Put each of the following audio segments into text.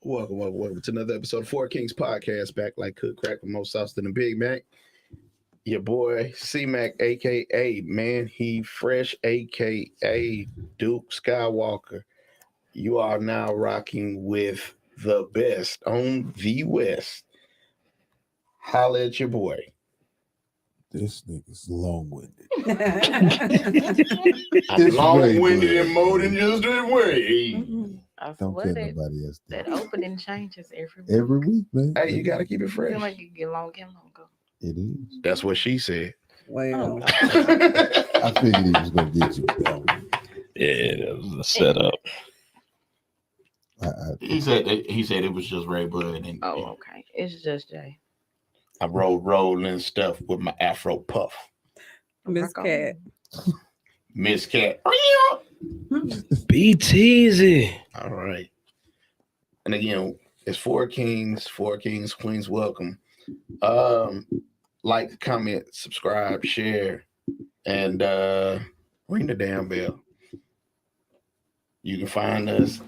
Welcome to another episode of Four Kings Podcast. Back like cook crack with more sauce than a Big Mac. Your boy C-Mac, aka Man He Fresh, aka Duke Skywalker. You are now rocking with the best on the West. Holla at your boy. This nigga's long-winded. I'm long-winded and more than just a way. I Don't swear tell nobody else that opening changes every week. Every week, man. Hey, you gotta keep it I fresh. feel like you get longer and longer. It is. That's what she said. Well, I figured he was gonna get you with that one. Yeah, that was a setup. He said it was just Ray Bud. And, Okay. It's just Jay. I rolling stuff with my Afro puff. Miss Cat. Miss Cat. Be teasy. All right. And again, it's Four Kings, Queens, welcome. Like, comment, subscribe, share, and ring the damn bell. You can find us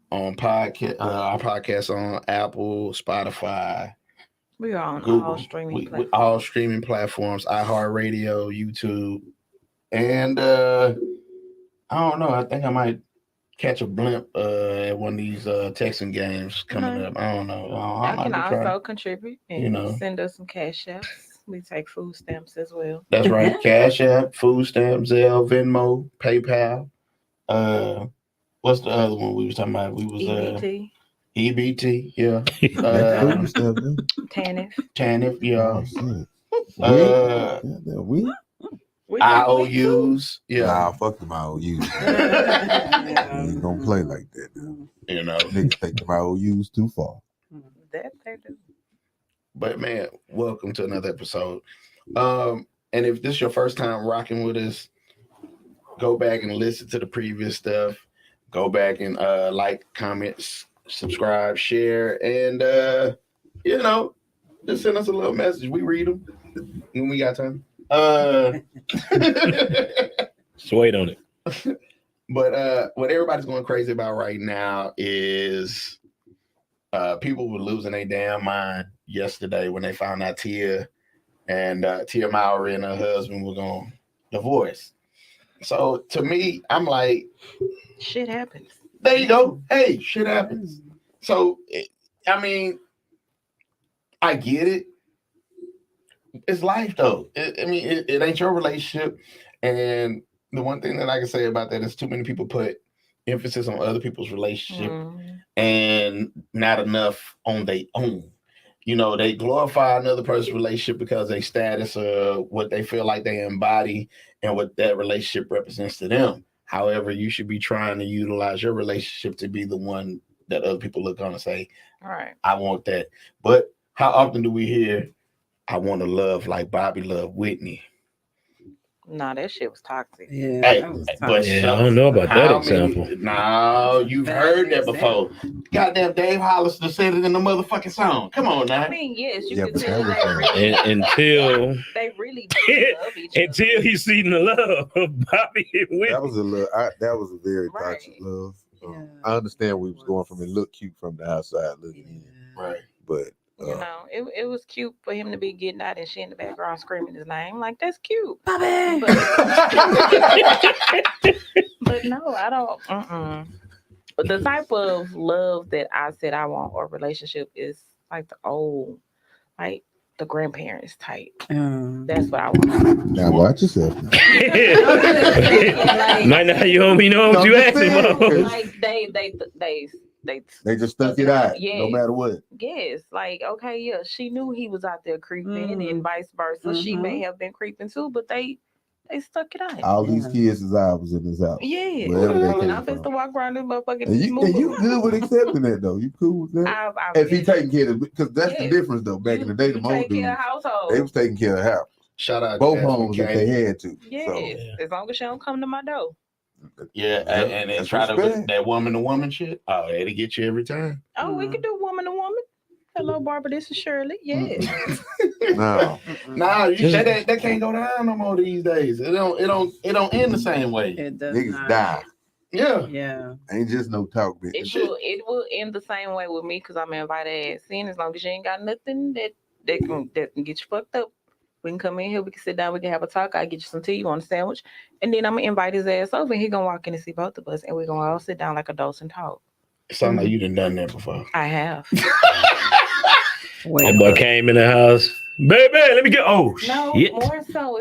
on our podcast on Apple, Spotify. We are on Google. all streaming platforms. All streaming platforms, iHeartRadio, YouTube, and I don't know. I think I might catch a blimp at one of these Texan games coming up. I don't know. I can also contribute and send us some cash apps. We take food stamps as well. That's right. Cash App, food stamps, Zelle, Venmo, PayPal. What's the other one we was talking about? We was EBT. EBT, yeah. TANF, yeah. IOUs, yeah. Nah, fuck them IOUs. You ain't gonna play like that now. You know, niggas take them IOUs too far. That they do. But man, welcome to another episode. And if this is your first time rocking with us, go back and listen to the previous stuff. Go back and like, comment, subscribe, share, and just send us a little message. We read them when we got time. Just wait on it. But what everybody's going crazy about right now is people were losing their damn mind yesterday when they found out Tia Mowry and her husband were going to divorce. So to me, I'm like, shit happens. There you go. Hey, shit happens. So, I mean, I get it. It's life, though. It ain't your relationship. And the one thing that I can say about that is too many people put emphasis on other people's relationship and not enough on their own. You know, they glorify another person's relationship because they status or what they feel like they embody and what that relationship represents to them. However, you should be trying to utilize your relationship to be the one that other people look on and say, all right, I want that. But how often do we hear, I want to love like Bobby loved Whitney? Nah, that shit was toxic. Yeah, hey, that was but toxic. I don't know about that example. No, you've heard that before. Goddamn, Dave Hollister said it in the motherfucking song. Come on now. I mean, yes, you can but tell that was until they really do love each other. until he seen the love of Bobby and Whitney. That was a very toxic love. Yeah. I understand where he was going from. It looked cute from the outside looking in. Right. But you know, it was cute for him to be getting out and she in the background screaming his name. Like, that's cute. Bobby! But no, I don't. The type of love that I said I want or relationship is like the old, like the grandparents type. That's what I want. now watch yourself. Might not you homie know what you asking for. Like they just stuck it out, yes. no matter what. Yes, like okay, yeah, she knew he was out there creeping and vice versa. She may have been creeping too, but they stuck it out. All these kids' eyes was in his house. Yeah, and I'm supposed to walk around this motherfucking. And you good with accepting that though? You cool with that? If he taking care of, because that's the difference though. Back in the day, the old dudes, they was taking care of the house. Shout out both homes if they had to. Yes, so, as long as she don't come to my door. Yeah, and then try to that woman to woman shit. Oh, it'll get you every time. Oh, we can do woman to woman. Hello, Barbara. This is Shirley. Yes. No, you say that can't go down no more these days. It don't end the same way. It does niggas not. die Yeah. Ain't just no talk, bitch. It will end the same way with me because I'm invited ass in. As long as you ain't got nothing that can get you fucked up, we can come in here, we can sit down, we can have a talk. I get you some tea, you want a sandwich, and then I'm gonna invite his ass over, and he gonna walk in and see both of us, and we're gonna all sit down like adults and talk. It sounds like you done that before. I have. That boy came in the house. Baby, let me get. Oh, no, shit. More so,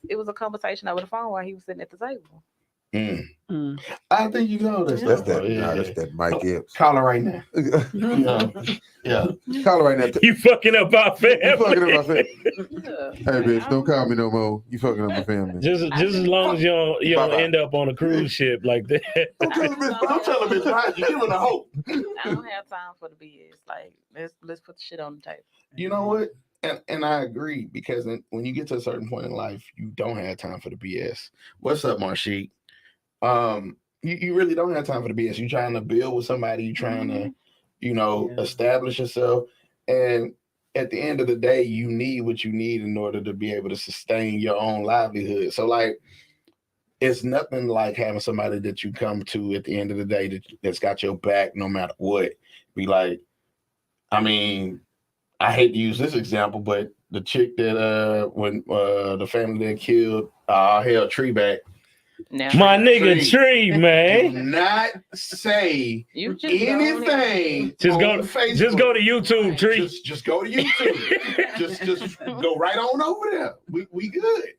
it was a conversation over the phone while he was sitting at the table. I think you know this. That's that Mike Epps. Call her right now. Yeah. Call her right now. You fucking up our family. You fucking up my family. Hey, bitch, don't call me no more. You fucking up my family. Just as long as you don't end up on a cruise ship like that. Don't tell a bitch right. You give her the hope. I don't have time for the BS. Like, let's put the shit on the table. You know what? And I agree, because when you get to a certain point in life, you don't have time for the BS. What's up, Marsheek? You really don't have time for the BS. You're trying to build with somebody. You're trying to, establish yourself. And at the end of the day, you need what you need in order to be able to sustain your own livelihood. So, like, it's nothing like having somebody that you come to at the end of the day that's got your back no matter what. Be like, I mean, I hate to use this example, but the chick that when the family that killed Treeback. My nigga Tree, man. Do not say anything. Just go to YouTube, Tree. Just go to YouTube. just go right on over there. We good.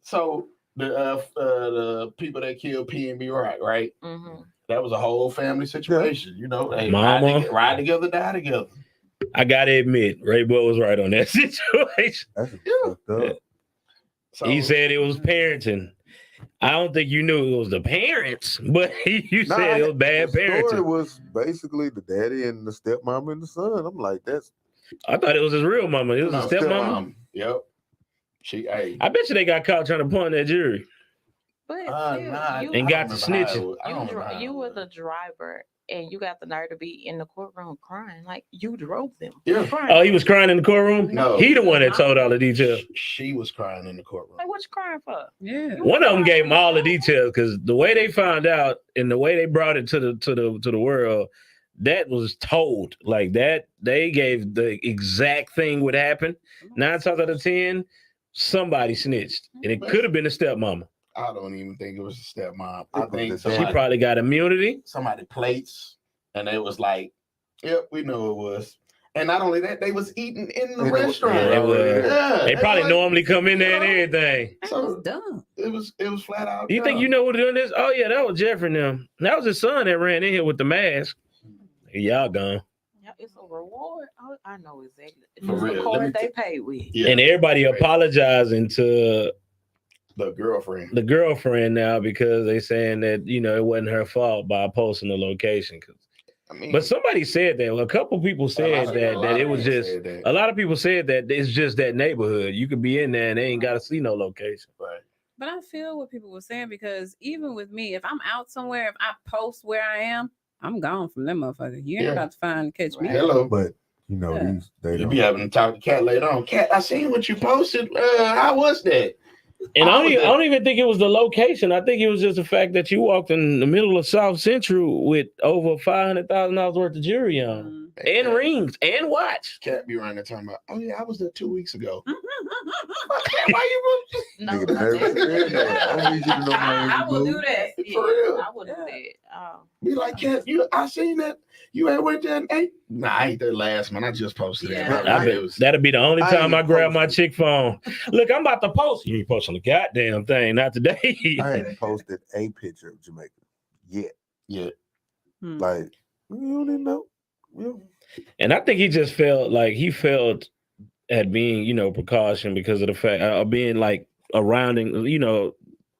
So the people that killed P&B Rock, right? Mm-hmm. That was a whole family situation. You know, they ride together, die together. I gotta admit, Ray Boy was right on that situation. That's fucked up. So, he said it was parenting. I don't think you knew it was the parents, but you said it was bad parenting. The story was basically the daddy and the stepmama and the son. I'm like, I thought it was his real mama. It was a stepmama. Yep. I bet you they got caught trying to pawn that jury. But and got to snitching. You were the driver, and you got the nerve to be in the courtroom crying like you drove them. Yeah. Oh, he was crying in the courtroom? No. He the one that told all the details. She was crying in the courtroom. Like, what you crying for? Yeah. One of them gave him all the details, because the way they found out and the way they brought it to the world, that was told. Like that, they gave the exact thing would happen. 9 times out of 10, somebody snitched. And it could have been a stepmama. I don't even think it was a stepmom. I think she probably got immunity. Somebody plates, and it was like, yep, we know it was. And not only that, they was eating in the restaurant. They probably normally come in there and everything. So dumb. It was flat out. You think you know who doing this? Oh yeah, that was Jeffrey and them. That was his son that ran in here with the mask. Y'all gone. Yeah, it's a reward. Oh, I know exactly. It's for real. The card they paid with. Yeah. And everybody apologizing to the girlfriend now, because they saying that it wasn't her fault by posting the location. But somebody said that. Well, a couple people said that it was just a lot of people said that it's just that neighborhood. You could be in there and they ain't got to see no location. Right. But I feel what people were saying, because even with me, if I'm out somewhere, if I post where I am, I'm gone from them motherfuckers. You ain't about to catch me. Hello, but they be having to talk to Cat later on. Cat, I seen what you posted. How was that? And I don't even think it was the location. I think it was just the fact that you walked in the middle of South Central with over $500,000 worth of jewelry on, and rings, and watch. Cat be around there talking about, oh yeah, I was there 2 weeks ago. Why you no, I need you to know I will do that. For real. I will do that. Be like, Cat, I seen that. You ain't went there and ate. Nah, I ate that last man. I just posted it. That'll be the only time I grab my chick phone. Look, I'm about to post. You ain't posting the goddamn thing, not today. I hadn't posted a picture of Jamaica yet. Yeah. Like, you don't even know. Yeah. And I think he just felt at being, precaution because of the fact of being like around,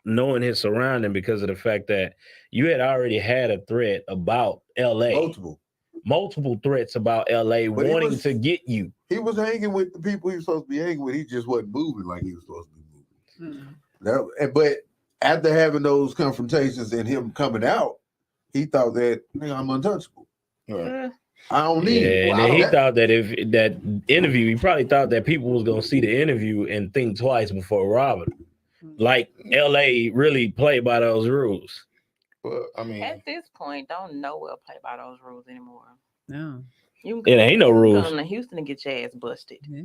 knowing his surrounding, because of the fact that you had already had a threat about LA. Multiple threats about LA wanting to get you. He was hanging with the people he was supposed to be hanging with. He just wasn't moving like he was supposed to be moving. But after having those confrontations and him coming out, he thought that I'm untouchable. Right. I don't need it. And then he thought that if that interview, he probably thought that people was gonna see the interview and think twice before robbing. Like LA really played by those rules. Well, I mean, At this point, don't know well play by those rules anymore. No. You It ain't no you can rules. come to Houston and get your ass busted. Yeah.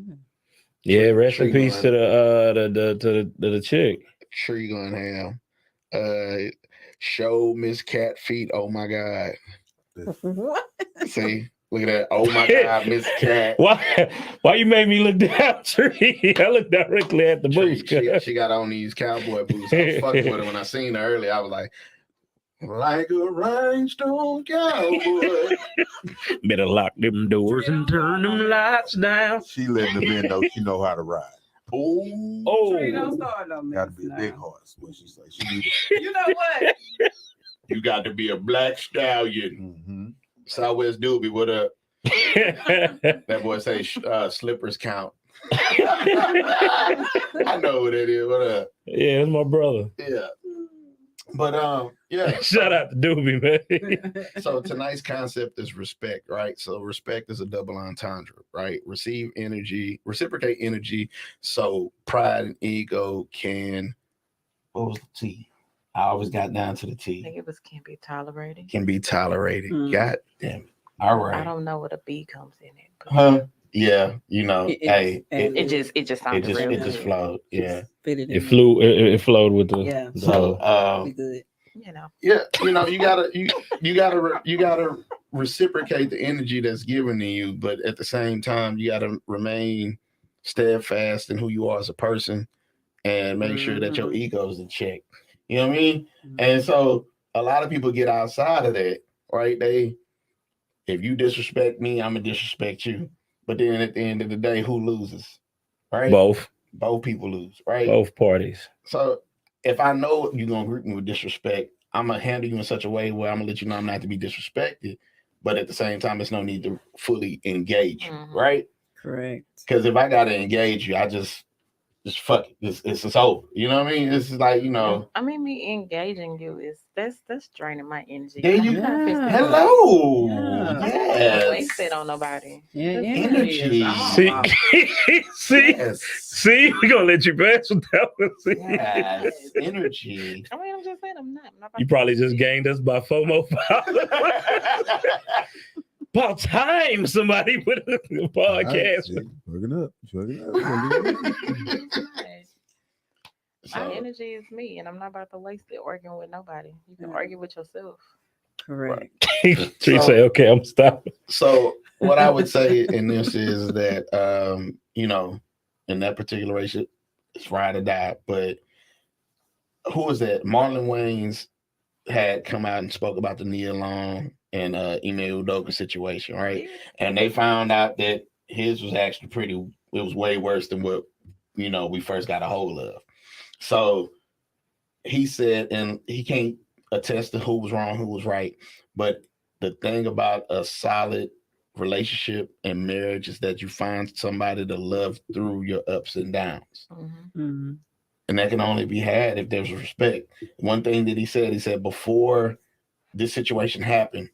Yeah, rest in Tree peace to going- the chick. Tree gonna have show Miss Cat feet. Oh my God. What? See, look at that. Oh my God, Miss Cat. Why you made me look down, Tree? I looked directly at the Tree, boots. she got on these cowboy boots. I was fucking with her when I seen her earlier. I was like a rhinestone cowboy. Better lock them doors and turn them lights down. She letting the men know she know how to ride. Tree, don't Oh, start no mess Got to be a big now. horse. What she say? She need You know what? You got to be a black stallion. Mm-hmm. Southwest Doobie, what up? That boy say slippers count. I know what it is. What up? yeah, that's my brother. Yeah. But yeah. Shout out to Doobie, man. So tonight's concept is respect, right? So respect is a double entendre, right? Receive energy, reciprocate energy, so pride and ego can. What was the T? I always got down to the I T. think it was can't be tolerated. Can be tolerated. Mm. God damn it. All I right. don't know what a B comes in it. But Huh? Yeah, you know, It- hey, it just it sounded just real it just good. flowed. Yeah. Fit it in It flew. It flowed with the. Yeah. So Be good. You know. yeah, you know, you gotta reciprocate the energy that's given to you, but at the same time, you gotta remain steadfast in who you are as a person and make sure that your ego is in check. You know what I mean? And so a lot of people get outside of that, right? If you disrespect me, I'm gonna disrespect you. But then at the end of the day, who loses? Right? Both people lose, right? both parties. So if I know you're gonna greet me with disrespect, I'm gonna handle you in such a way where I'm gonna let you know I'm not to be disrespected, but at the same time, there's no need to fully engage you, right? Correct. Because if I gotta engage you, I just fuck it. It's over. You know what I mean? It's like, you know. I mean, me engaging you is that's draining my energy. There you I'm go. Hello. Yeah. not Yes. wasted on nobody. Yeah, Energy. See, see, Yes. see, we're gonna let you pass with that one. See? Yes. Energy. I mean, I'm just saying, I'm not You probably just gained us by FOMO. About time somebody put a podcast. Working up. My So, energy is me, and I'm not about to waste it arguing with nobody. You can argue with yourself. Correct. Tree say, okay, I'm stopping. so what I would say in this is that you know, in that particular relationship, it's ride or die. But who was that? Marlon Wayans had come out and spoke about the Nia Long and Ime Udoka situation, right? And they found out that his was actually it was way worse than what, you know, we first got a hold of. So he said, and he can't attest to who was wrong, who was right. But the thing about a solid relationship and marriage is that you find somebody to love through your ups and downs. Mm-hmm. And that can only be had if there's respect. One thing that he said before this situation happened,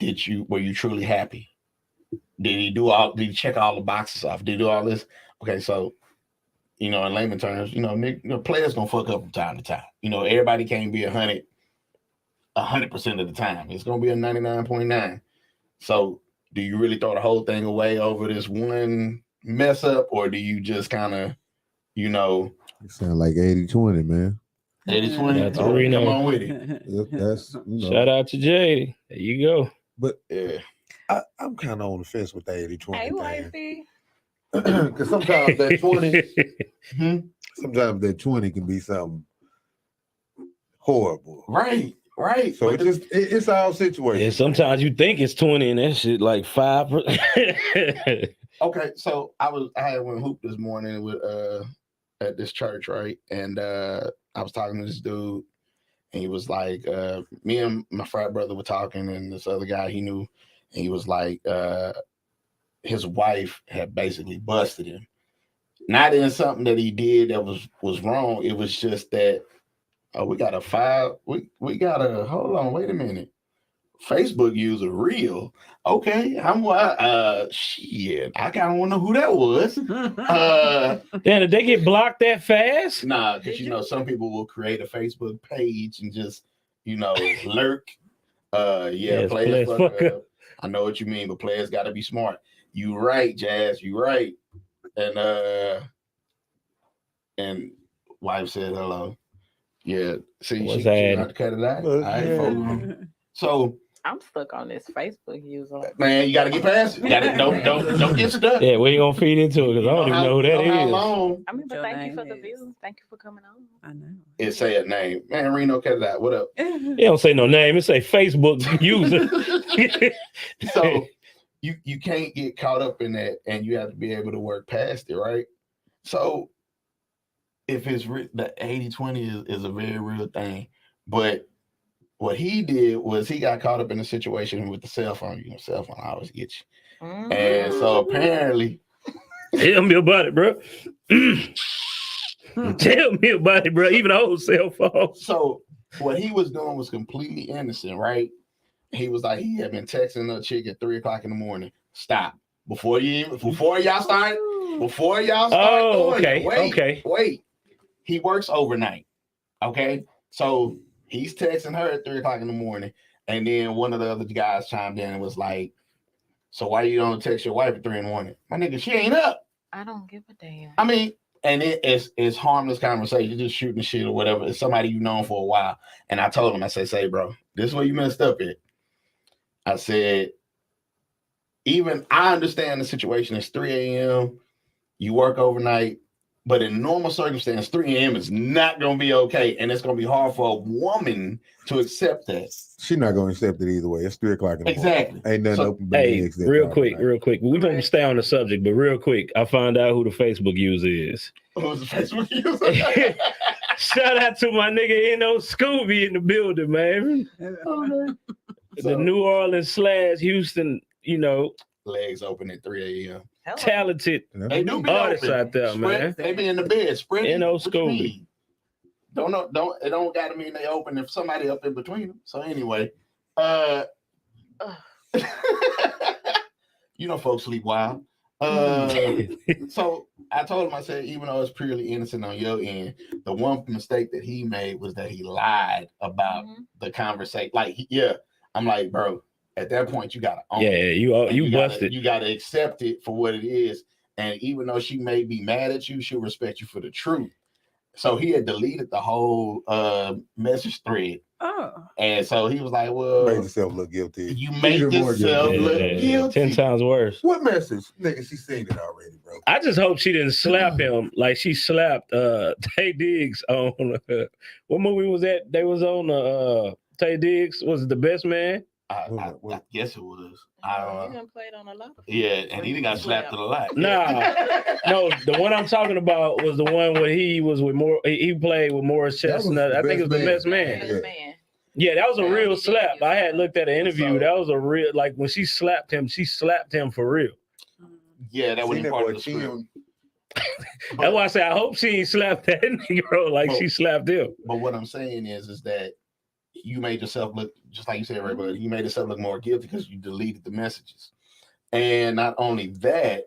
were you truly happy? Did he check all the boxes off? Did he do all this? Okay, so, you know, in layman terms, you know, players gonna fuck up from time to time. You know, everybody can't be 100% of the time. It's gonna be a 99.9. So do you really throw the whole thing away over this one mess up, or do you just kind of, you know, You sound like 80-20, man. 80-20? That's Oh, Reno. come on with it. That's, you know. Shout out to Jay. There you go. But Yeah. I'm kind of on the fence with the 80-20 Hey, thing. wifey. Because sometimes that 20, sometimes that 20 can be something horrible. Right. So it's all situational. Yeah, sometimes you think it's 20 and that shit like 5%. Okay, so I had one hoop this morning with at this church, right? And I was talking to this dude, and he was like, me and my frat brother were talking, and this other guy he knew, and he was like, his wife had basically busted him. Not in something that he did that was wrong. It was just that we got hold on, wait a minute. Facebook user real. Okay, shit. I kind of want to know who that was. Damn, did they get blocked that fast? Nah, because you know some people will create a Facebook page and just lurk. Yes, players players fuck fuck up. I know what you mean, but players got to be smart. You right, Jazz. You right. And wife said hello. Yeah. See, What's she that? not to cut it out. Look, All right, yeah. folks. So, I'm stuck on this Facebook user. man, you got to get past it. Don't get stuck. Yeah, we ain't gonna feed into it because I don't even know who that how is. long I mean, but Your thank you name for the is- views. Thank you for coming on. I know. it say a name. Man, Reno, cut it out. What up? It don't say no name. It say Facebook user. So you can't get caught up in that, and you have to be able to work past it, right? So if it's the 80-20 is a very real thing, but what he did was he got caught up in a situation with the cell phone. Cell phone always get you. And so apparently, Tell me about it, bro. Tell me about it, bro. Even old cell phone. so what he was doing was completely innocent, right? He was like, he had been texting a chick at 3:00 in the morning. Stop. Before y'all start Oh, doing okay, it. Wait. He works overnight. Okay. So he's texting her at 3:00 in the morning. And then one of the other guys chimed in and was like, so why you don't text your wife at 3 a.m? My nigga, she ain't up. I don't give a damn. I mean, and it's harmless conversation, just shooting shit or whatever. It's somebody you've known for a while. And I told him, I said, say, bro, this is where you messed up at. I said, even I understand the situation. It's 3 a.m. You work overnight. But in normal circumstances, 3 a.m. is not going to be okay. And it's going to be hard for a woman to accept that. She's not going to accept it either way. It's 3:00 in the morning. Exactly. Ain't nothing So, open but Hey, eggs that real time quick. We're gonna Right. stay on the subject, but real quick, I found out who the Facebook user is. Who's the Facebook user? Shout out to my nigga Scooby in the building, man. The New Orleans / Houston, Legs open at 3 a.m. Hello. talented They do be artists open. out there, man. They be in the bed spreading. Scooby. It don't gotta mean they open if somebody up in between them. So anyway, folks sleep wild. So I told him, I said, even though it's purely innocent on your end, the one mistake that he made was that he lied about the conversation. I'm like, bro, at that point you gotta own it. You busted. You gotta accept it for what it is. And even though she may be mad at you, she'll respect you for the truth. So he had deleted the whole message thread. Oh. And so he was like, well, made yourself look guilty. you make yourself look guilty. 10 times worse. What message? Nigga, she seen it already, bro. I just hope she didn't slap him like she slapped Tay Diggs on what movie was that? They was on Tay Diggs was The Best Man. I guess it was. I don't know. He done played on a lot of Yeah, and he got slapped a lot. Nah, no, the one I'm talking about was the one where he was with he played with Morris Chestnut. I think it was The Best Man. Yeah, that was a real slap. I had looked at an interview. That was a real, like when she slapped him for real. Yeah, that wasn't part of the script. That's why I say I hope she ain't slapped that nigga like she slapped him. But what I'm saying is that you made yourself look, just like you said, right, but you made yourself look more guilty because you deleted the messages. And not only that,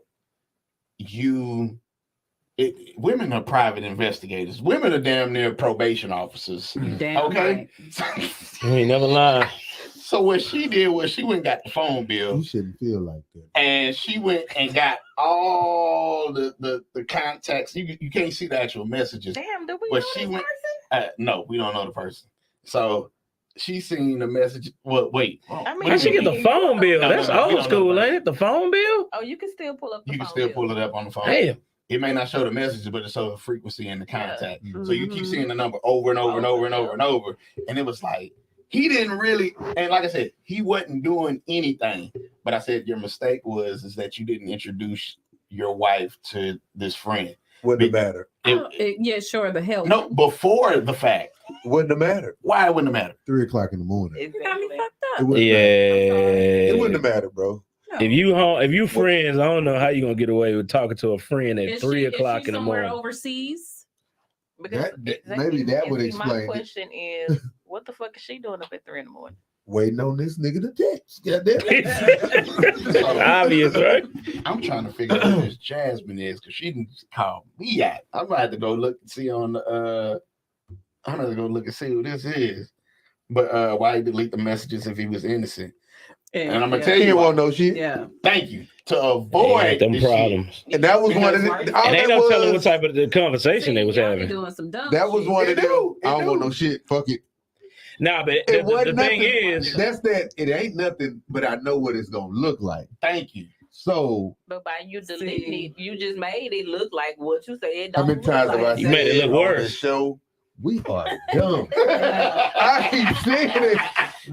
women are private investigators. Women are damn near probation officers. Damn okay? Right. You ain't never lie. So what she did was she went and got the phone bill. You shouldn't feel like that. And she went and got all the contacts. You can't see the actual messages. Damn, do we But know she this went- person? No, we don't know the person. So she seen the message. Well, wait. I mean, How she get the phone bill? No, That's we don't old know school, the ain't it? The phone bill? Oh, you can still pull up the You can phone still bill. pull it up on the phone. Damn. It may not show the messages, but it shows the frequency and the contact. Yeah. So you keep seeing the number over and over and over and over and over. And it was like, he didn't really, and like I said, he wasn't doing anything. But I said, your mistake is that you didn't introduce your wife to this friend. Wouldn't have mattered. Yeah, sure, the hell. No, before the fact. Wouldn't have mattered. Why it wouldn't have mattered? 3:00 in the morning. You got me Exactly. fucked It up. wouldn't Yeah. It wouldn't have mattered, bro. No. If you friends, I don't know how you gonna get away with talking to a friend at Is 3 she o'clock in the somewhere morning. overseas? Because Maybe that would see, explain my it. question is, what the fuck is she doing up at 3 in the morning? Waiting on this nigga to text. Goddamn it. Obvious, right? I'm trying to figure out who this Jasmine is because she didn't call me out. I'm gonna have to go look and see on the I'm gonna go look and see who this is. But why delete the messages if he was innocent? And I'm gonna tell He you didn't why. want no shit. Yeah. Thank you. To He avoid had them the problems. And that was one of Because- the. All And ain't that no telling what was. type of the conversation they was y'all be having. doing some dumb That was shit. one It of them. do. It I don't want do. no shit. Fuck it. Nah, but It the wasn't thing nothing. is, That's that. It ain't nothing, but I know what it's gonna look like. Thank you. So But by you deleting See. it, you just made it look like what you said. It how don't many look times like have I it. You made it said look on worse. this show? We are dumb. I keep saying it.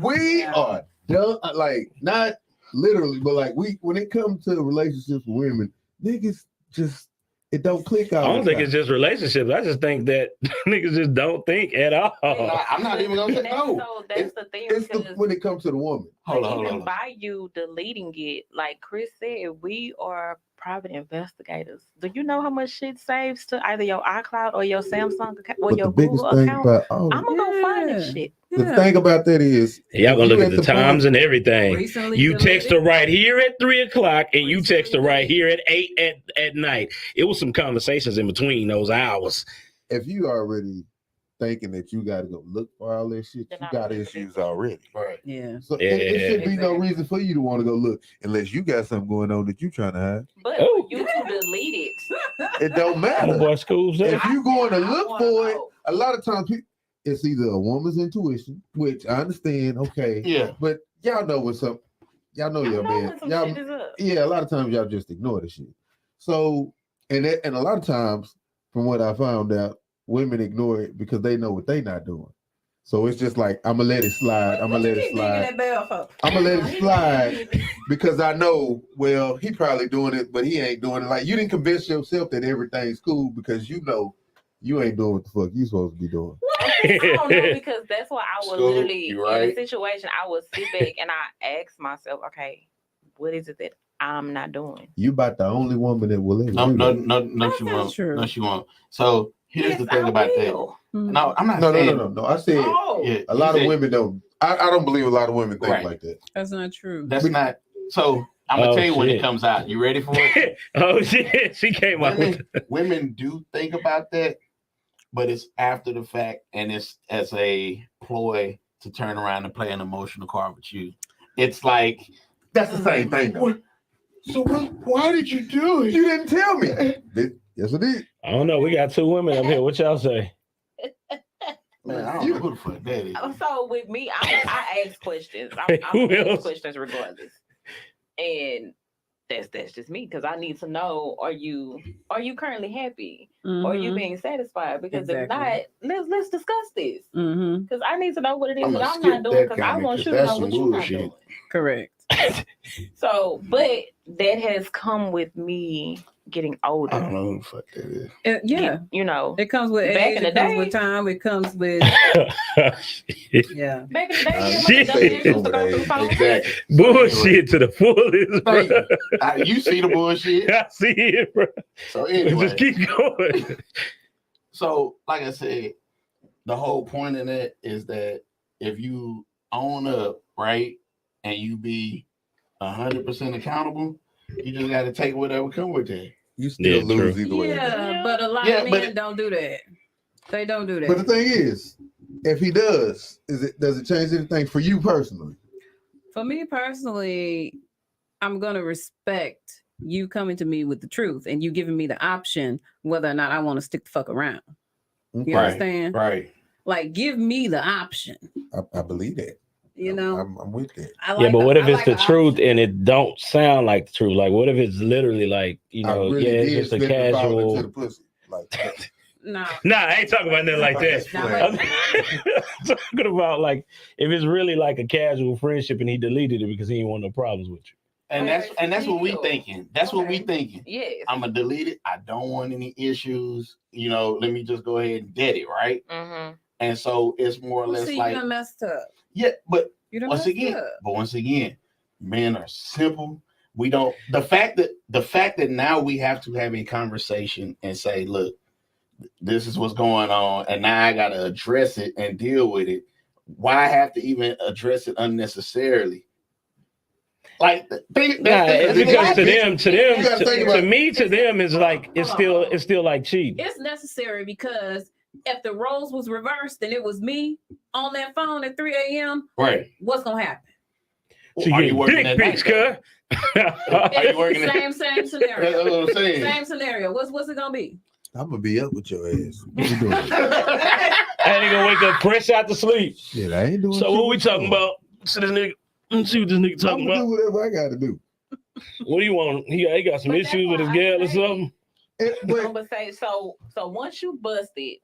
We are dumb. Like not literally, but like we when it comes to relationships with women, niggas just it don't click out. I don't think it's just relationships. I just think that niggas just don't think at all. I'm not even gonna say no. So that's the thing. It's Because when it comes to the woman. Hold on. even by you deleting it, like Chris said, we are private investigators. Do you know how much shit saves to either your iCloud or your Samsung account or But your the biggest Google thing account? about all I'm gonna go find that Yeah. shit. the thing about that is Y'all gonna you look at at the the times point- and everything. Recently You text her deleted. right here at 3:00, and you text her Recently right here at 8 at night. It was some conversations in between those hours. if you already thinking that you gotta go look for all that shit, Then you I got don't issues think- already. Right. Yeah. So Yeah. it should be no Exactly. reason for you to want to go look unless you got something going on that you trying to hide. But Oh. for you to delete it, It don't My matter. boy School's there. If you going to I look wanna for it, know. a lot of times it's either a woman's intuition, which I understand, okay, Yeah. but y'all know what's up. Y'all know I your know man. when some Y'all, shit is up. yeah, a lot of times y'all just ignore the shit. So, and a lot of times, from what I found out, women ignore it because they know what they not doing. So it's just like I'm gonna let it slide. I'm gonna let it slide. That bell for? I'm gonna let it slide because I know. Well, he probably doing it, but he ain't doing it. Like you didn't convince yourself that everything's cool because you know you ain't doing what the fuck you supposed to be doing. I don't know, because that's why I would School, literally you in right. a situation I would sit back and I ask myself, okay, what is it that I'm not doing? You about the only woman that will ever No, do no, that. no, no, That's she not won't. true. No, she won't. So here's Yes, the thing I about that. will. No, I'm not No, saying. no. I said Oh, Yeah, a lot you of said- women don't. I don't believe a lot of women think Right. like that. That's not true. That's not. So I'm gonna Oh, tell you when it shit. comes out. You ready for it? Oh shit, she came out with Women do think about that, but it's after the fact, and it's as a ploy to turn around and play an emotional card with you. It's like That's the same thing. Though. So why did you do it? You didn't tell me. Yes, it did. I don't know. We got two women up here. What y'all say? Man, I don't know who the fuck that is. So with me, I ask questions. I'm Who asking else? questions regardless, and that's just me because I need to know: are you currently happy? Are you being satisfied? Because Exactly. if not, let's discuss this. Mm-hmm. Because I need to know what it is I'ma that I'm skip not doing. that Because I comment, want 'cause you to that's know some what you're not bullshit. doing. Correct. So, but that has come with me getting older. I don't know who the fuck that is. Yeah. You know, It comes with Back age. in It the comes day- with time. It comes with yeah. back in the day, Shit. them used to go through phone. Exactly. Bullshit to the fullest, Thank bro. you. You see the bullshit. I see it, bro. So Just anyway, keep going. so like I said, the whole point of that is that if you own up, right, and you be 100% accountable, you just got to take whatever come with that. You still Yeah, lose true. either way. Yeah, but a lot Yeah, of but men don't do that. They don't do that. But the thing is, if he does, does it change anything for you personally? For me personally, I'm gonna respect you coming to me with the truth and you giving me the option whether or not I want to stick the fuck around. You Right, understand? Right. Like, give me the option. I believe that. You know, I'm with that. I Yeah, but what if I it's the like truth option. and it don't sound like the truth? Like, what if it's literally like, you I know, really yeah, it's did just a slip and fall into casual. the pussy. Like, No, Nah, I ain't talking about nothing like I'm that. just Now, playing. I'm talking about like if it's really like a casual friendship and he deleted it because he didn't want no problems with you. And that's what we thinking. That's what we Okay. thinking. Yes. I'm gonna delete it. I don't want any issues. You know, let me just go ahead and dead it, right? Mm-hmm. And so it's more or well, less see, like, you done messed up. yeah, but You done once messed again, up. men are simple. We don't the fact that now we have to have a conversation and say, look, this is what's going on, and now I gotta address it and deal with it. Why have to even address it unnecessarily? Like, Nah, it's because to them, You gotta think to about- me, to them is like it's Hold on. still like cheating. It's necessary because if the roles was reversed and it was me on that phone at 3 a.m., Right. what's gonna happen? She Are you getting working dick at pics, night, cuz. Are you working at Same That's scenario. what I'm saying. Same scenario. What's it gonna be? I'm gonna be up with your ass. What you doing? I ain't gonna wake up fresh out to sleep. Shit, I ain't doing. So shit what we with you. talking about? So this nigga, let's see what this nigga I'm talking gonna about. do whatever I gotta do. What do you want? He got some But that's issues with his why I girl or say- something? But But say so once you busted,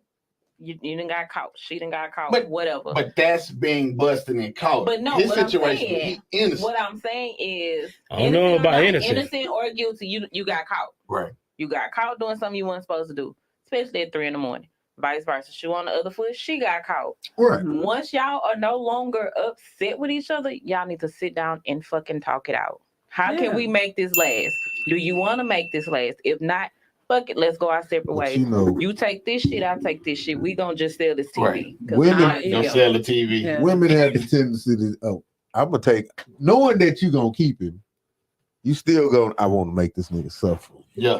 you done got caught. She done got caught. But- whatever. But that's being busted and caught. But no, his what I'm situation, saying- he innocent. What I'm saying is, I don't know about innocent. or guilty. You got caught. Right. You got caught doing something you weren't supposed to do, especially at 3 a.m. Vice versa. She on the other foot. She got caught. right. Once y'all are no longer upset with each other, y'all need to sit down and fucking talk it out. How Yeah. can we make this last? Do you want to make this last? If not, fuck it. Let's go our separate But ways. you know, You take this shit, I take this shit. We gonna just sell this TV. Right. 'Cause Women- I- Yeah. Don't sell the TV. Yeah. women have the tendency to. I'm gonna take, knowing that you gonna keep him. You still going. I want to make this nigga suffer. Yeah.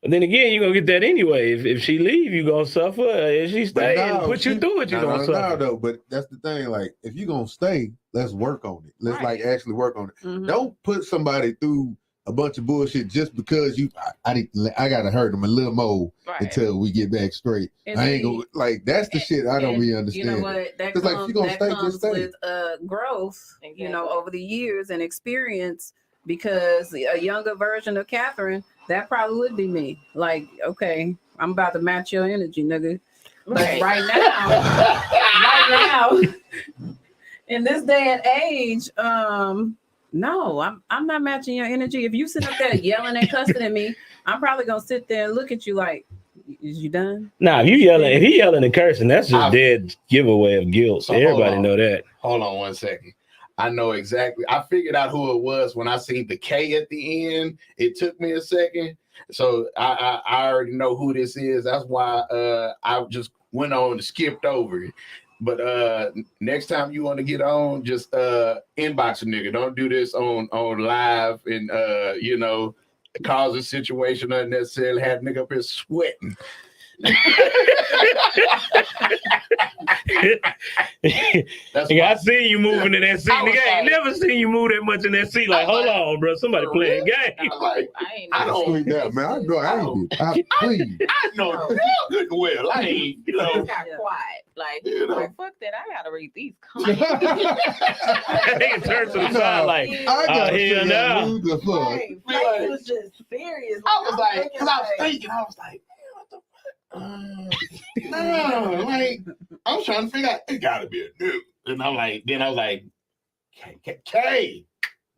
But then again, you gonna get that anyway. If she leave, you gonna suffer. If she But stay and no, put you she- through it, you gonna suffer. though. But that's the thing. Like, if you gonna stay, let's work on it. Let's Right. like actually work on it. Mhm. Don't put somebody through a bunch of bullshit just because I gotta hurt them a little more Right. until we get back straight. And I ain't see, gonna like that's the shit I don't and be You understanding. know what? That 'Cause, like, if comes, you gonna that stay, just comes stay. with growth, you know, Exactly. over the years and experience. Because a younger version of Catherine, that probably would be me. Like, okay, I'm about to match your energy, nigga. But Right. right now, in this day and age, no, I'm not matching your energy. If you sit up there yelling and cussing at me, I'm probably gonna sit there and look at you like, is you done? Nah, if he yelling and cursing, that's just I've- dead giveaway of guilt. So hold Everybody on. know that. Hold on 1 second. I know exactly. I figured out who it was when I seen the K at the end. It took me a second. So I already know who this is. That's why I just went on and skipped over it. But next time you want to get on, just inbox a nigga. Don't do this on live and cause a situation unnecessarily. Have nigga up here sweating. That's Nigga, I why. seen you moving in that seat. I was Nigga, I ain't like- never seen you move that much in that seat. Like, I was hold like, on, bro. Somebody for playing real? game. I'm like, I ain't I never don't- seen Sweet down, man. I know I ain't it. Please. I know real good and well. I ain't, It got Yeah. quiet. Like, You know. like, fuck that. I gotta read these comments. Nigga turned to the No. side like, I gotta hell figure no. out who the fuck. Right. Like- Faith was just serious. I was like, thinking, because I was thinking, I was like, man, what the fuck? No, like, I was trying to figure out, it gotta be a new. And I was like, K.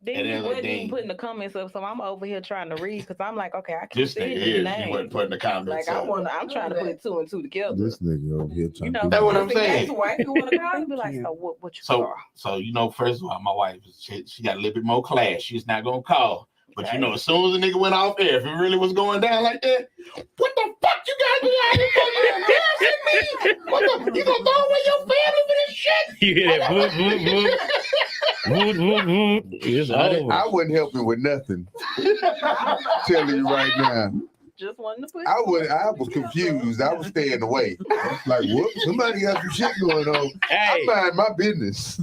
Then And you then, wasn't then- even putting the comments up, so I'm over here trying to read because I'm like, okay, I can't This see nigga his is. You name. wasn't putting the comments Like, up. I'm trying to put two and two together. This nigga over here You trying know, to That's what I'm just in case saying. the wife you want to call, you be like, Yeah. so what you So, saw? first of all, my wife, she got a little bit more class. She's not gonna call. But Okay. as soon as the nigga went off air, if it really was going down like that, what the fuck you guys do out here for? You embarrassing me? What the? You gonna throw away your family for this shit? You hear that? Boop, boop, boop. Boop, boop, boop. It's over. I wouldn't help him with nothing. Telling you right now. Just wanted to put. I was confused. I was staying away. I was like, whoop, somebody got some shit going on. Hey, I mind my business.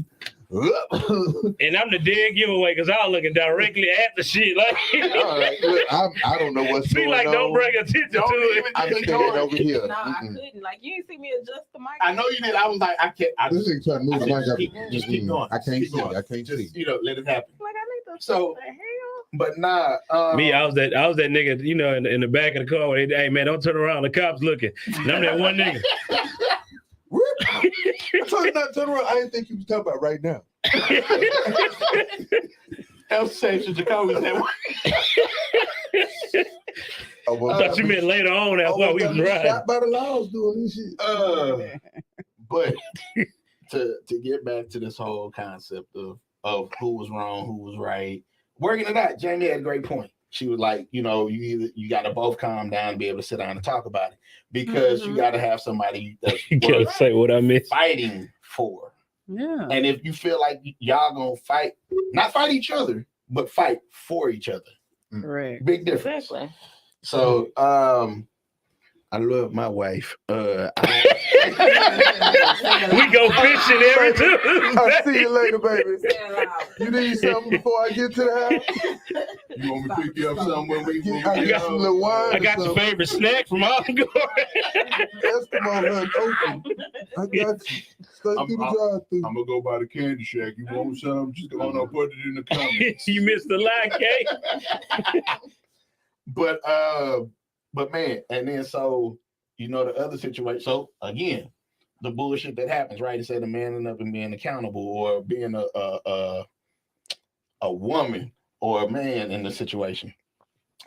and I'm the dead giveaway because I was looking directly at the shit. Like, All right, look, I don't know what's see, going like, on. don't bring attention to Don't it. even- I'm Just staying ignore it. over here. No, I Mm-mm. couldn't. Like, you didn't see me adjust the mic. I know you did. I was like, I can't. I This just, nigga trying to move I the said, mic just up. keep going. I can't Keep see. going. I can't Just, see. let it happen. Like, I need to. So- what the hell? But nah. Me, I was that nigga, in the back of the car. Where they, hey man, don't turn around. The cops looking. And I'm that one nigga. Whoop. I told you not to turn around. I didn't think you was talking about right now. Health safety Jacoby said, Oh, well, I thought you meant later on. That's why we was riding. shot by the laws doing this shit. but to get back to this whole concept of who was wrong, who was right, working it out. Jamie had a great point. She was like, you got to both calm down and be able to sit down and talk about it because you got to have somebody that's You gotta say what I missed. fighting for. Yeah. And if you feel like y'all gonna fight, not fight each other, but fight for each other, Correct. big difference. Exactly. So I love my wife. We go fishing every Tuesday. I'll see you later, baby. Say it loud. You need something before I get to the house? You want me to pick you up something when we I got some little wine. I got your favorite snack from Olive Garden. Eskimo hunt open. I got you. Straight through the drive-through. I'm gonna go by the candy shack. You want some? Just go on and put it in the comments. You missed the line, Kate. But man, and then so you know the other situation. So again, the bullshit that happens, right? Instead of manning up and being accountable, or being a woman or a man in the situation.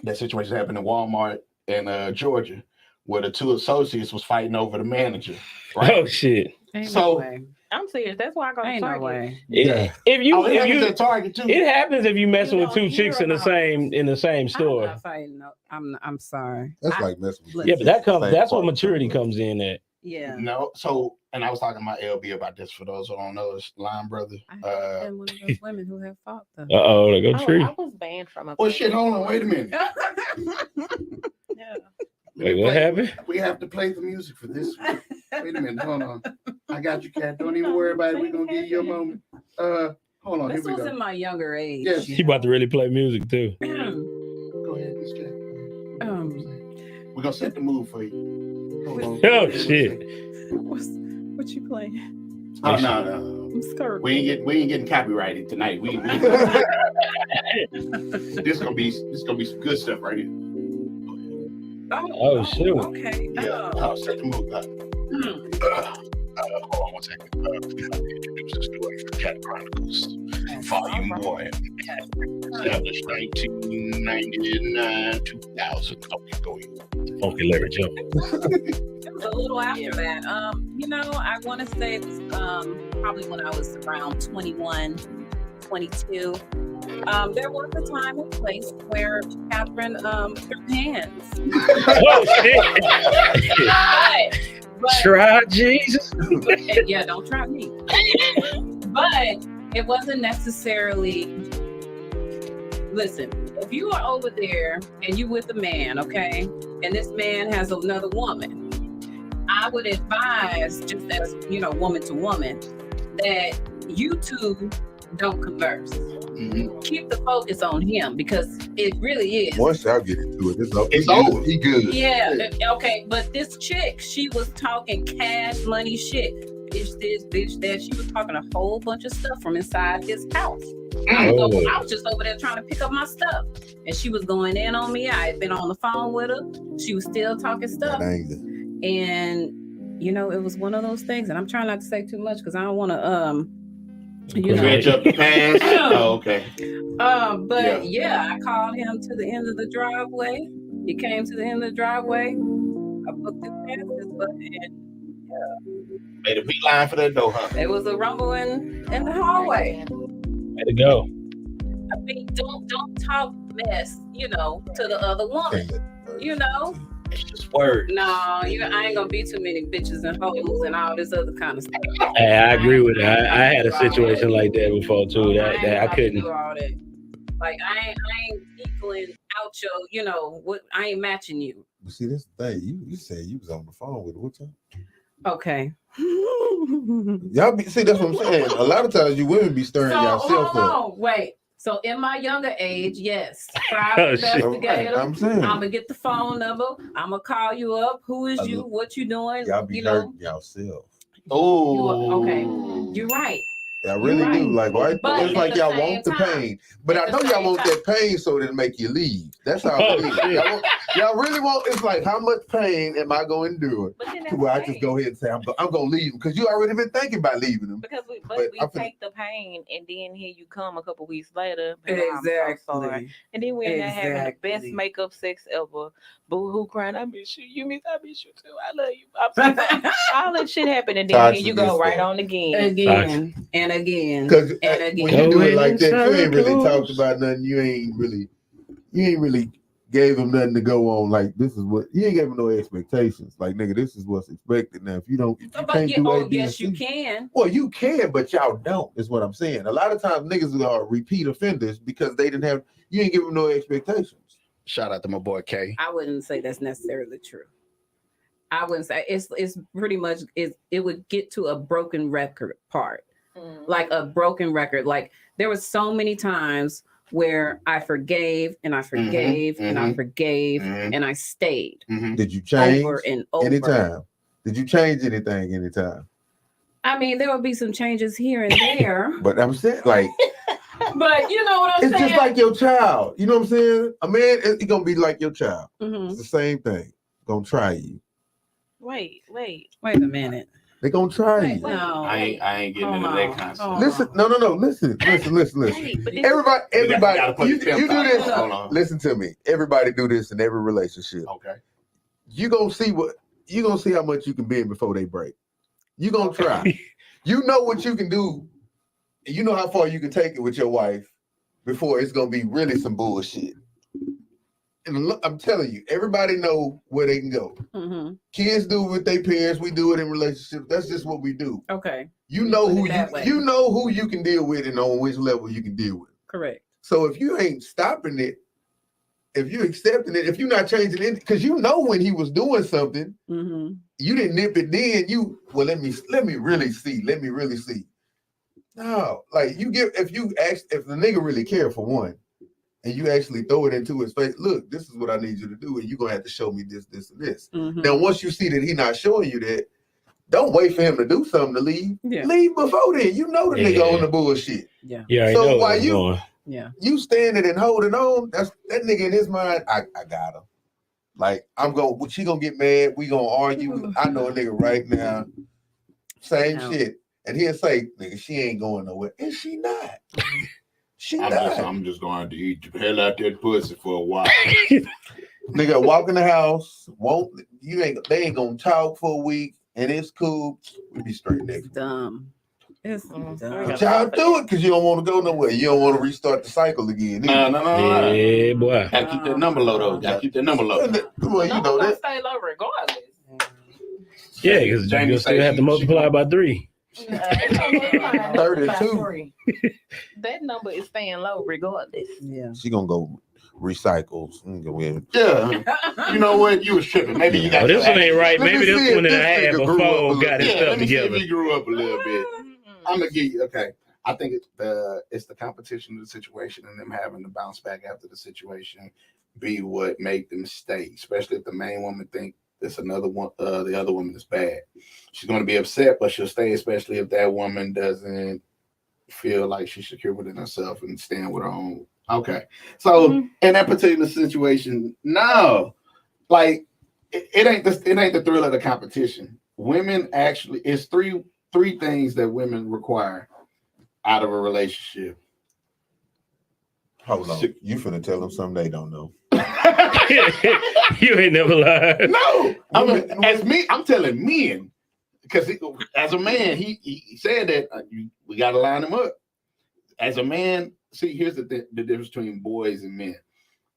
That situation happened in Walmart in Georgia, where the two associates was fighting over the manager. Right? Oh shit! Ain't So- no way. I'm serious. That's why I go to Ain't no Target. way. Yeah. If you, It if happens you, at Target too. it happens if you messing You with two don't chicks hear in the about same I'm store. not fighting. No, I'm sorry. That's I- like messing with Yeah, but that comes. Same That's what part. maturity comes in at. Yeah. No, so and I was talking to my LB about this for those who don't know, it's line brother. I've been one of those women who have fought them. Oh, there go Oh, tree. I was banned from a. Well, shit, hold on, wait a minute. Yeah. Wait, what happened? We have to play the music for this. Wait a minute, hold on. I got you, Cat. Don't even worry about it. We're gonna give you a moment. Hold on, This here we was go. in my younger age. Yes. She about to really play music too. Go ahead, Miss Cat. We're gonna set the mood for you. Hold on. Oh shit! what you playing? Oh no. I'm scared. We ain't getting copyrighted tonight. This gonna be some good stuff right here. Oh, shoot. Okay. Yeah, I'll set the mood up. Hold on one second. We have to introduce the story for Cat Chronicles, Volume 1, established 1999, 2000. Okay, go ahead. Funky Larry Jones. It was a little after that. You know, I want to say it was probably when I was around 21, 22. There was a time and place where Catherine threw hands. Oh shit! but Try Jesus. yeah, don't try me. But it wasn't necessarily. Listen, if you are over there and you with a man, okay, and this man has another woman, I would advise, just as woman to woman, that you two don't converse. Mm-hmm. Keep the focus on him because it really is. Once y'all get into it, it's It's over. over. He good. Yeah, okay, but this chick, she was talking cash money shit. Bitch this, bitch that. She was talking a whole bunch of stuff from inside his house. I was just over there trying to pick up my stuff. And she was going in on me. I had been on the phone with her. She was still talking stuff. That anger. And, it was one of those things. And I'm trying not to say too much because I don't want to, Stretch up the past. Oh, okay. But yeah, I called him to the end of the driveway. He came to the end of the driveway. I booked his passes, and Made a beeline for that door, huh? there was a rumble in the hallway. Way to go. I mean, don't talk mess, to the other woman. It's just words. No, I ain't gonna be too many bitches and hoes and all this other kind of stuff. Hey, I agree with that. I had a situation like that before too. That I couldn't. Do all that. Like I ain't equaling out your, what I ain't matching you. But see, this thing, you said you was on the phone with her. What time? Okay. Y'all see, that's what I'm saying. A lot of times you women be stirring yourself hold up. on, wait. So in my younger age, yes, private investigator. I'm saying. I'm gonna get the phone number. I'm gonna call you up. Who is you? What you doing? Y'all be hurting yourself. Oh, okay. You're right. I really Right. do. Like, why? But It's at like the y'all same want the time- pain, but at I the know y'all same want time- that pain so that it make you leave. That's how Oh, it is. shit. Y'all really want. It's like, how much pain am I going to endure? But then To that's where I okay. just go ahead and say I'm going to leave them because you already been thinking about leaving them. Because we But I feel- take the pain, and then here you come a couple weeks later. "Baby, I'm so sorry." Exactly. And then we're not having the best Exactly. makeup sex ever. Boo hoo crying, I miss you. I miss you too. I love you. I'm so sorry. All that shit happened, and then Toxic here you go as right fuck. on again. Again and again. Because And when again. you do it Go like in that, you ain't really circles. talked about nothing. You ain't really gave them nothing to go on. Like, this is what you ain't gave them no expectations. Like, nigga, this is what's expected. Now, if you don't, if you But can't yeah, do A, oh, B, and yes, you C- can. Well, you can, but y'all don't. Is what I'm saying. A lot of times, niggas are repeat offenders because they didn't have. You ain't give them no expectations. Shout out to my boy K. I wouldn't say that's necessarily true. I wouldn't say it's pretty much it would get to a broken record part. Like a broken record. Like there were so many times where I forgave and I forgave and I forgave and I stayed. Did you change over and over anytime? Did you change anything anytime? I mean, there would be some changes here and there. But I'm saying, like, but you know what I'm it's saying? just like your child. You know what I'm saying? A man, it's gonna be like your child. It's the same thing. Gonna try you. Wait a minute. They're gonna try you. No, I ain't getting into that concept. Listen, no. Listen. Everybody, you do this. Hold on. Listen to me. Everybody do this in every relationship. Okay. You gonna see how much you can bend before they break. You gonna try. You know what you can do. You know how far you can take it with your wife before it's gonna be really some bullshit. And look, I'm telling you, everybody know where they can go. Kids do it with their parents. We do it in relationships. That's just what we do. Okay. You know who you can deal with and on which level you can deal with. Correct. So if you ain't stopping it, if you're accepting it, if you're not changing it, because you know when he was doing something, you didn't nip it then. Let me really see. No, like if the nigga really care for one, and you actually throw it into his face, look, this is what I need you to do, and you're gonna have to show me this, this, and this. Now, once you see that he's not showing you that, don't wait for him to do something to leave. Yeah. Leave before then. You know the nigga on the bullshit. Yeah. So while you standing and holding on, that's that nigga in his mind. I got him. Like she gonna get mad. We gonna argue. I know a nigga right now. Same shit, and he'll say, "Nigga, she ain't going nowhere," and she not. I'm just going to eat the hell out that pussy for a while. Nigga, walk in the house. They ain't gonna talk for a week, and it's cool. We be straight next. Dumb. It's dumb. But y'all do it because you don't want to go nowhere. You don't want to restart the cycle again. No. Yeah, boy. Gotta keep that number low though. Come on, you know that. Stay low regardless. Yeah, because Jamie still have to multiply by 3. 32. That number is staying low regardless. Yeah. She gonna go recycles. Yeah. You know what? You was tripping. Maybe you got this one ain't right. Maybe this one and a half before got his stuff together. Let me see if he grew up a little bit. I'm gonna give you I think it's the competition of the situation and them having to bounce back after the situation be what make them stay, especially if the main woman think this another one, the other woman is bad. She's going to be upset, but she'll stay, especially if that woman doesn't feel like she's secure within herself and stand with her own. Okay. So in that particular situation, no, like it ain't the thrill of the competition. Women actually, it's three things that women require out of a relationship. Hold on. You finna tell them something they don't know. You ain't never lied. No, I'm telling men, because as a man, he said that we got to line him up. As a man, see, here's the difference between boys and men.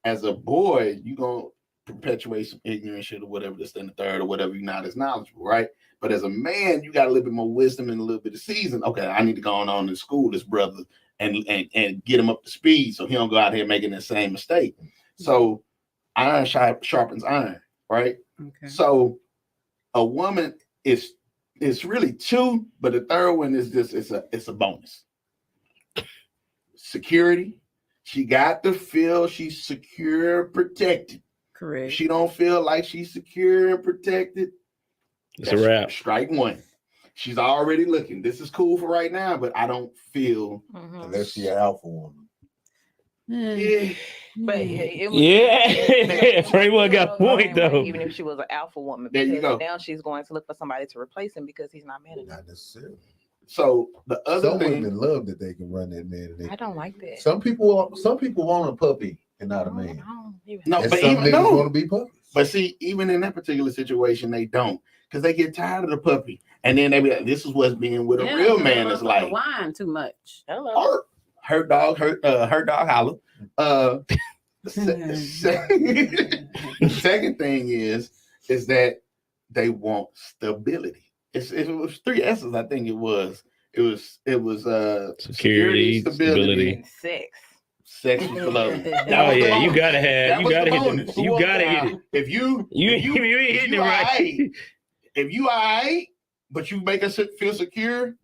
As a boy, you gonna perpetuate some ignorant shit or whatever, this and the third or whatever. You're not as knowledgeable, right? But as a man, you got a little bit more wisdom and a little bit of season. Okay, I need to go on in school this brother and get him up to speed so he don't go out here making the same mistake. So iron sharpens iron, right? Okay. So a woman is really two, but the third one is just it's a bonus. Security. She got to feel she's secure and protected. Correct. If she don't feel like she's secure and protected, it's a wrap. Strike one. She's already looking. This is cool for right now, but I don't feel unless she's an alpha woman. Yeah. But Framework got a point though. Even if she was an alpha woman, there you go. Now she's going to look for somebody to replace him because he's not managing. Not necessarily. So the other thing, women love that they can run that man. I don't like that. Some people want a puppy and not a man. No, and but some even niggas want to be puppies. But see, even in that particular situation, they don't, because they get tired of the puppy, and then they be like, "This is what's being with a real man is like." Whine too much. Hello. Her dog holler. Second thing is that they want stability. It was 3 S's. I think it was security, stability, and sex. sex was below. Oh yeah, you gotta hit it. If you ain't hitting it right. Right, if you alright, but you make us feel secure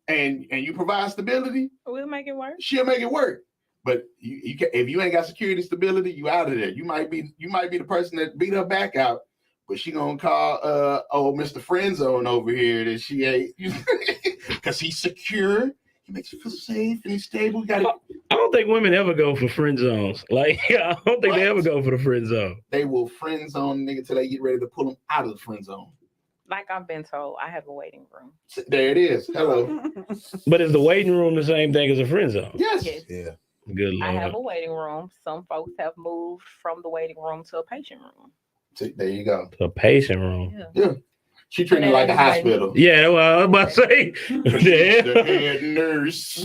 and you provide stability, We'll make it work. she'll make it work. But you can, if you ain't got security stability, you out of there. You might be the person that beat her back out, but she gonna call old Mr. Friendzone over here that she ain't because he's secure. He makes you feel safe and he's stable. I don't think women ever go for friend zones. Like I don't think they ever go for the friend zone. They will friend zone nigga till they get ready to pull them out of the friend zone. Like I've been told, I have a waiting room. There it is. Hello. But is the waiting room the same thing as a friend zone? Yes. Yeah. Good Lord. I have a waiting room. Some folks have moved from the waiting room to a patient room. There you go. A patient room. Yeah. She treated like a hospital. Yeah, well, I was about to say. The head nurse.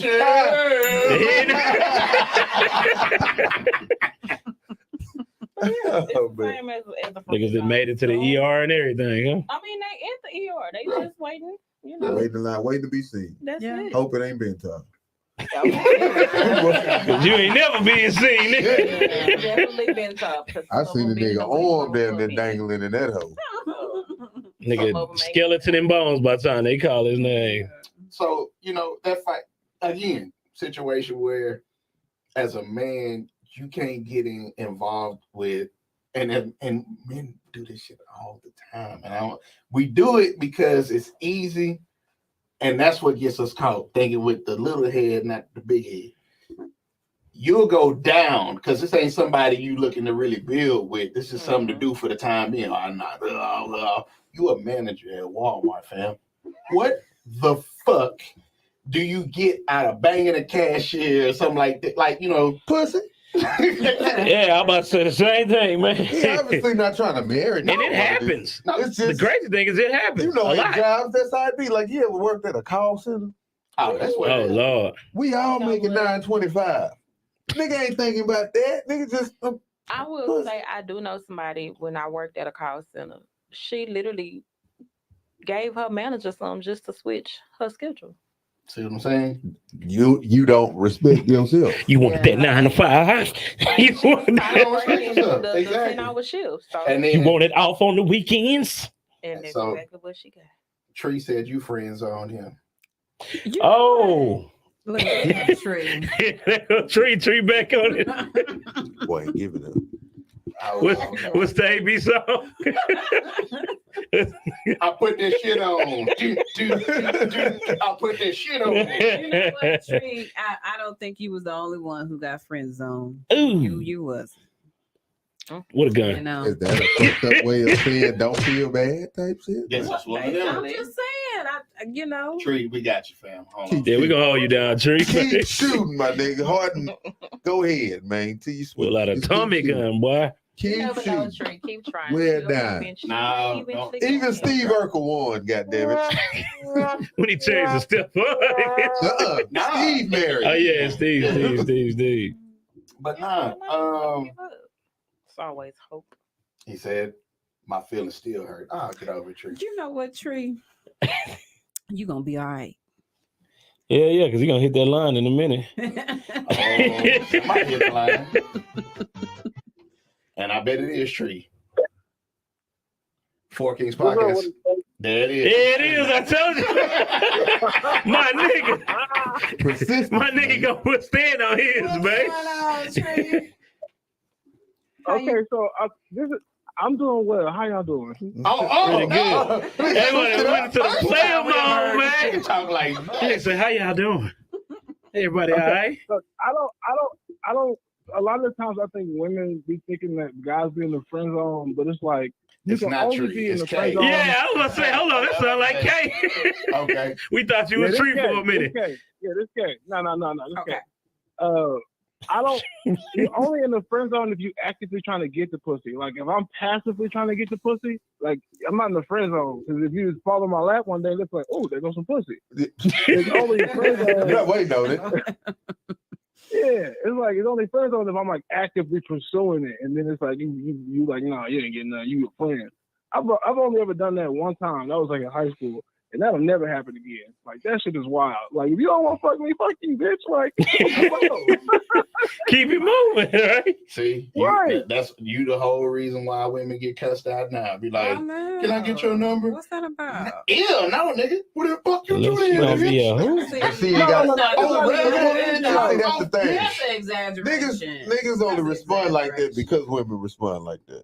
Oh, man. Same as the Niggas that made it to the ER and everything, I mean, they at the ER. They just waiting. You know. Waiting in line, waiting to be seen. That's Yeah. it. Hope it ain't been tough. huh? Cause you ain't never being seen. Yeah, Nigga. definitely been tough. I seen a nigga arm down there dangling in that hole. Nigga, skeleton and bones by the time they call his name. So, that fight, again, situation where as a man, you can't get involved with, and men do this shit all the time. And we do it because it's easy. And that's what gets us caught, thinking with the little head, not the big head. You'll go down because this ain't somebody you looking to really build with. This is something to do for the time being. You a manager at Walmart, fam. What the fuck do you get out of banging a cashier or something like that? Like, Pussy. Yeah, I'm about to say the same thing, man. He obviously not trying to marry. And it happens. No, it's The just, crazy thing is it happens a in lot. jobs, that's how it be. Like, you ever worked at a call center? Oh, that's what. Oh, Lord. We all making $9.25. Nigga ain't thinking about that. Nigga just. I will say I do know somebody when I worked at a call center. She literally gave her manager some just to switch her schedule. See what I'm saying? You don't respect yourself. You want that 9 to 5. You want The Exactly. 10-hour shift. So, And then You want it off on the weekends? and that's So- exactly what she got. Tree said you friends on him. Oh. Look at that tree. Tree back on it. Boy, ain't giving up. What's the AB song? I put that shit on. I put that shit on. You know what, Tree? I don't think you was the only one who got friend zoned. Ooh, You was. what a You gun. know. Is that a fucked up way of saying don't feel bad type shit? Yes, that's what I'm it just saying. Tree, we got you, fam. Hold on. Yeah, we're gonna hold you down, Tree. Keep shooting, my nigga. Harden, go ahead, man. Till you switch. Pull out a Just Tommy keep shooting. gun, boy. You Keep never know, shooting. Tree. Keep trying. Wear She'll down. eventually- No, eventually Even get Steve there. Urkel won, goddammit. When he changed the step up. Nah. Steve married. Oh yeah, Steve. But Yeah, nah, give up. It's always hope. he said, my feelings still hurt. I'll get over it, Tree. You know what, Tree? You gonna be all right. Yeah, because he's gonna hit that line in a minute. Oh, might hit the line. And I bet it is Tree. Four Kings Podcast. There it is. There it is, I told you. My nigga. Persistent, My nigga man. gonna put stand on his, man. Okay, so I'm doing well. How y'all doing? Pretty good. Hey, went to the player mode, man. Talk like Hey, so how y'all doing? Hey, everybody, all right? Look, I don't. A lot of the times, I think women be thinking that guys be in the friend zone, but it's like you It's can not only true. be in It's the friend K. zone. Yeah, I was gonna say, hold on, that sound like K. Okay. We thought you was this Tree K, for a minute. This K. Yeah, this K. No, this Okay. K. I don't. You're only in the friend zone if you actively trying to get the pussy. Like if I'm passively trying to get the pussy, like I'm not in the friend zone. Because if you just fall in my lap one day, it's like, oh, there goes some pussy. It's only friend zone. Yeah, wait on it. Yeah, it's only friend zone if I'm like actively pursuing it, and then it's like you like, no, you ain't getting nothing. You a friend. I've only ever done that one time. That was like in high school, and that'll never happen again. Like that shit is wild. Like if you don't want to fuck me, fuck you, bitch. Like Keep it moving, right? See, Right. that's you the whole reason why women get cussed out now. Be like, can I get your number? What's that about? Ew, no, nigga. What the fuck you Unless do you then, gonna be nigga? a who? See, No, got, no, no, Oh, it's not even- See, that's the thing. That's an exaggeration. Niggas only That's respond like that exaggeration. because women respond like that.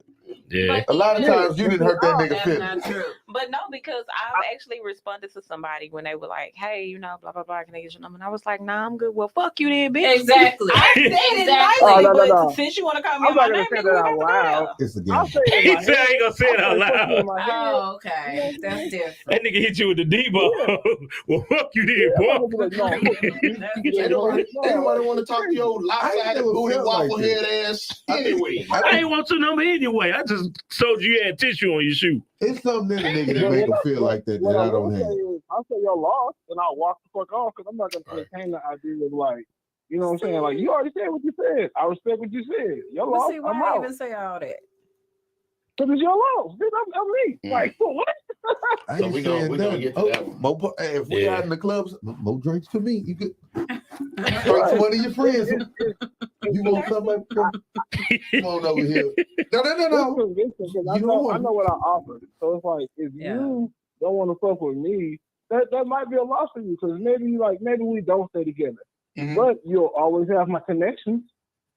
Yeah. A lot of Yeah. times you didn't hurt that nigga That's feelings. not true. But no, because I've actually responded to somebody when they were like, "Hey, you know, blah blah blah, can I get your number?" And I was like, "Nah, I'm good." Well, fuck you then, bitch. Exactly. I said it Exactly. nicely, Oh, no, but no. since you want to call me I'm on my not name, gonna say nigga, we that got out to go loud. there. It's a I'll game. say it in He my said I head. ain't gonna say it out I'll say fuck you in loud. my head. Oh, okay. That's different. That nigga hit you with the Debo. Well, fuck you then, Yeah, I'm boy. gonna be like, no, fuck you. That's You Ain't know, nobody, no, ain't nobody want to talk to your I ain't lopsided never booty felt waffle like head ass anyway. I ain't want your number anyway. I just told you had tissue on your shoe. It's something in a nigga that But make what him feel like that what I I will don't say have. is, I'll say you're lost, and I'll walk the fuck off because I'm not gonna Right. entertain the idea of like, you know what I'm saying? Like you already said what you said. I respect what you said. You're But lost. see, I'm why out. even say all that? Because it's your loss. Bitch, I'm me. Mm. Like what? I So ain't we gonna- saying we gonna nothing. get to that one. Hey, if we Yeah. out in the clubs, more drinks for me. You could drink Right. to one of your friends. You gonna come up? Come on over here. No. Listen, 'cause I You know don't. what I offer. So it's like if Yeah. you don't want to fuck with me, that might be a loss for you because maybe we don't stay together. Mhm. But you'll always have my connections.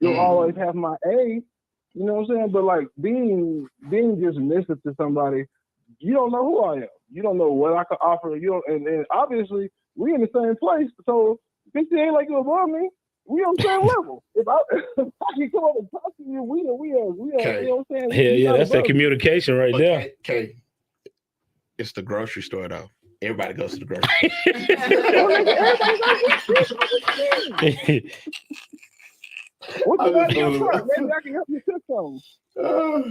You'll Mhm. always have my aid. You know what I'm saying? But like being just submissive to somebody, you don't know who I am. You don't know what I can offer. You don't, and obviously we in the same place. So bitch, it ain't like you above me. We on the same level. If I can come up and talk to you, we are. Okay. You know what I'm saying? Hell You yeah, not that's that above me. communication right But there. okay, it's the grocery store though. Everybody goes to the grocery What you I got just in your thought truck? about- Maybe I can help you cook something. store.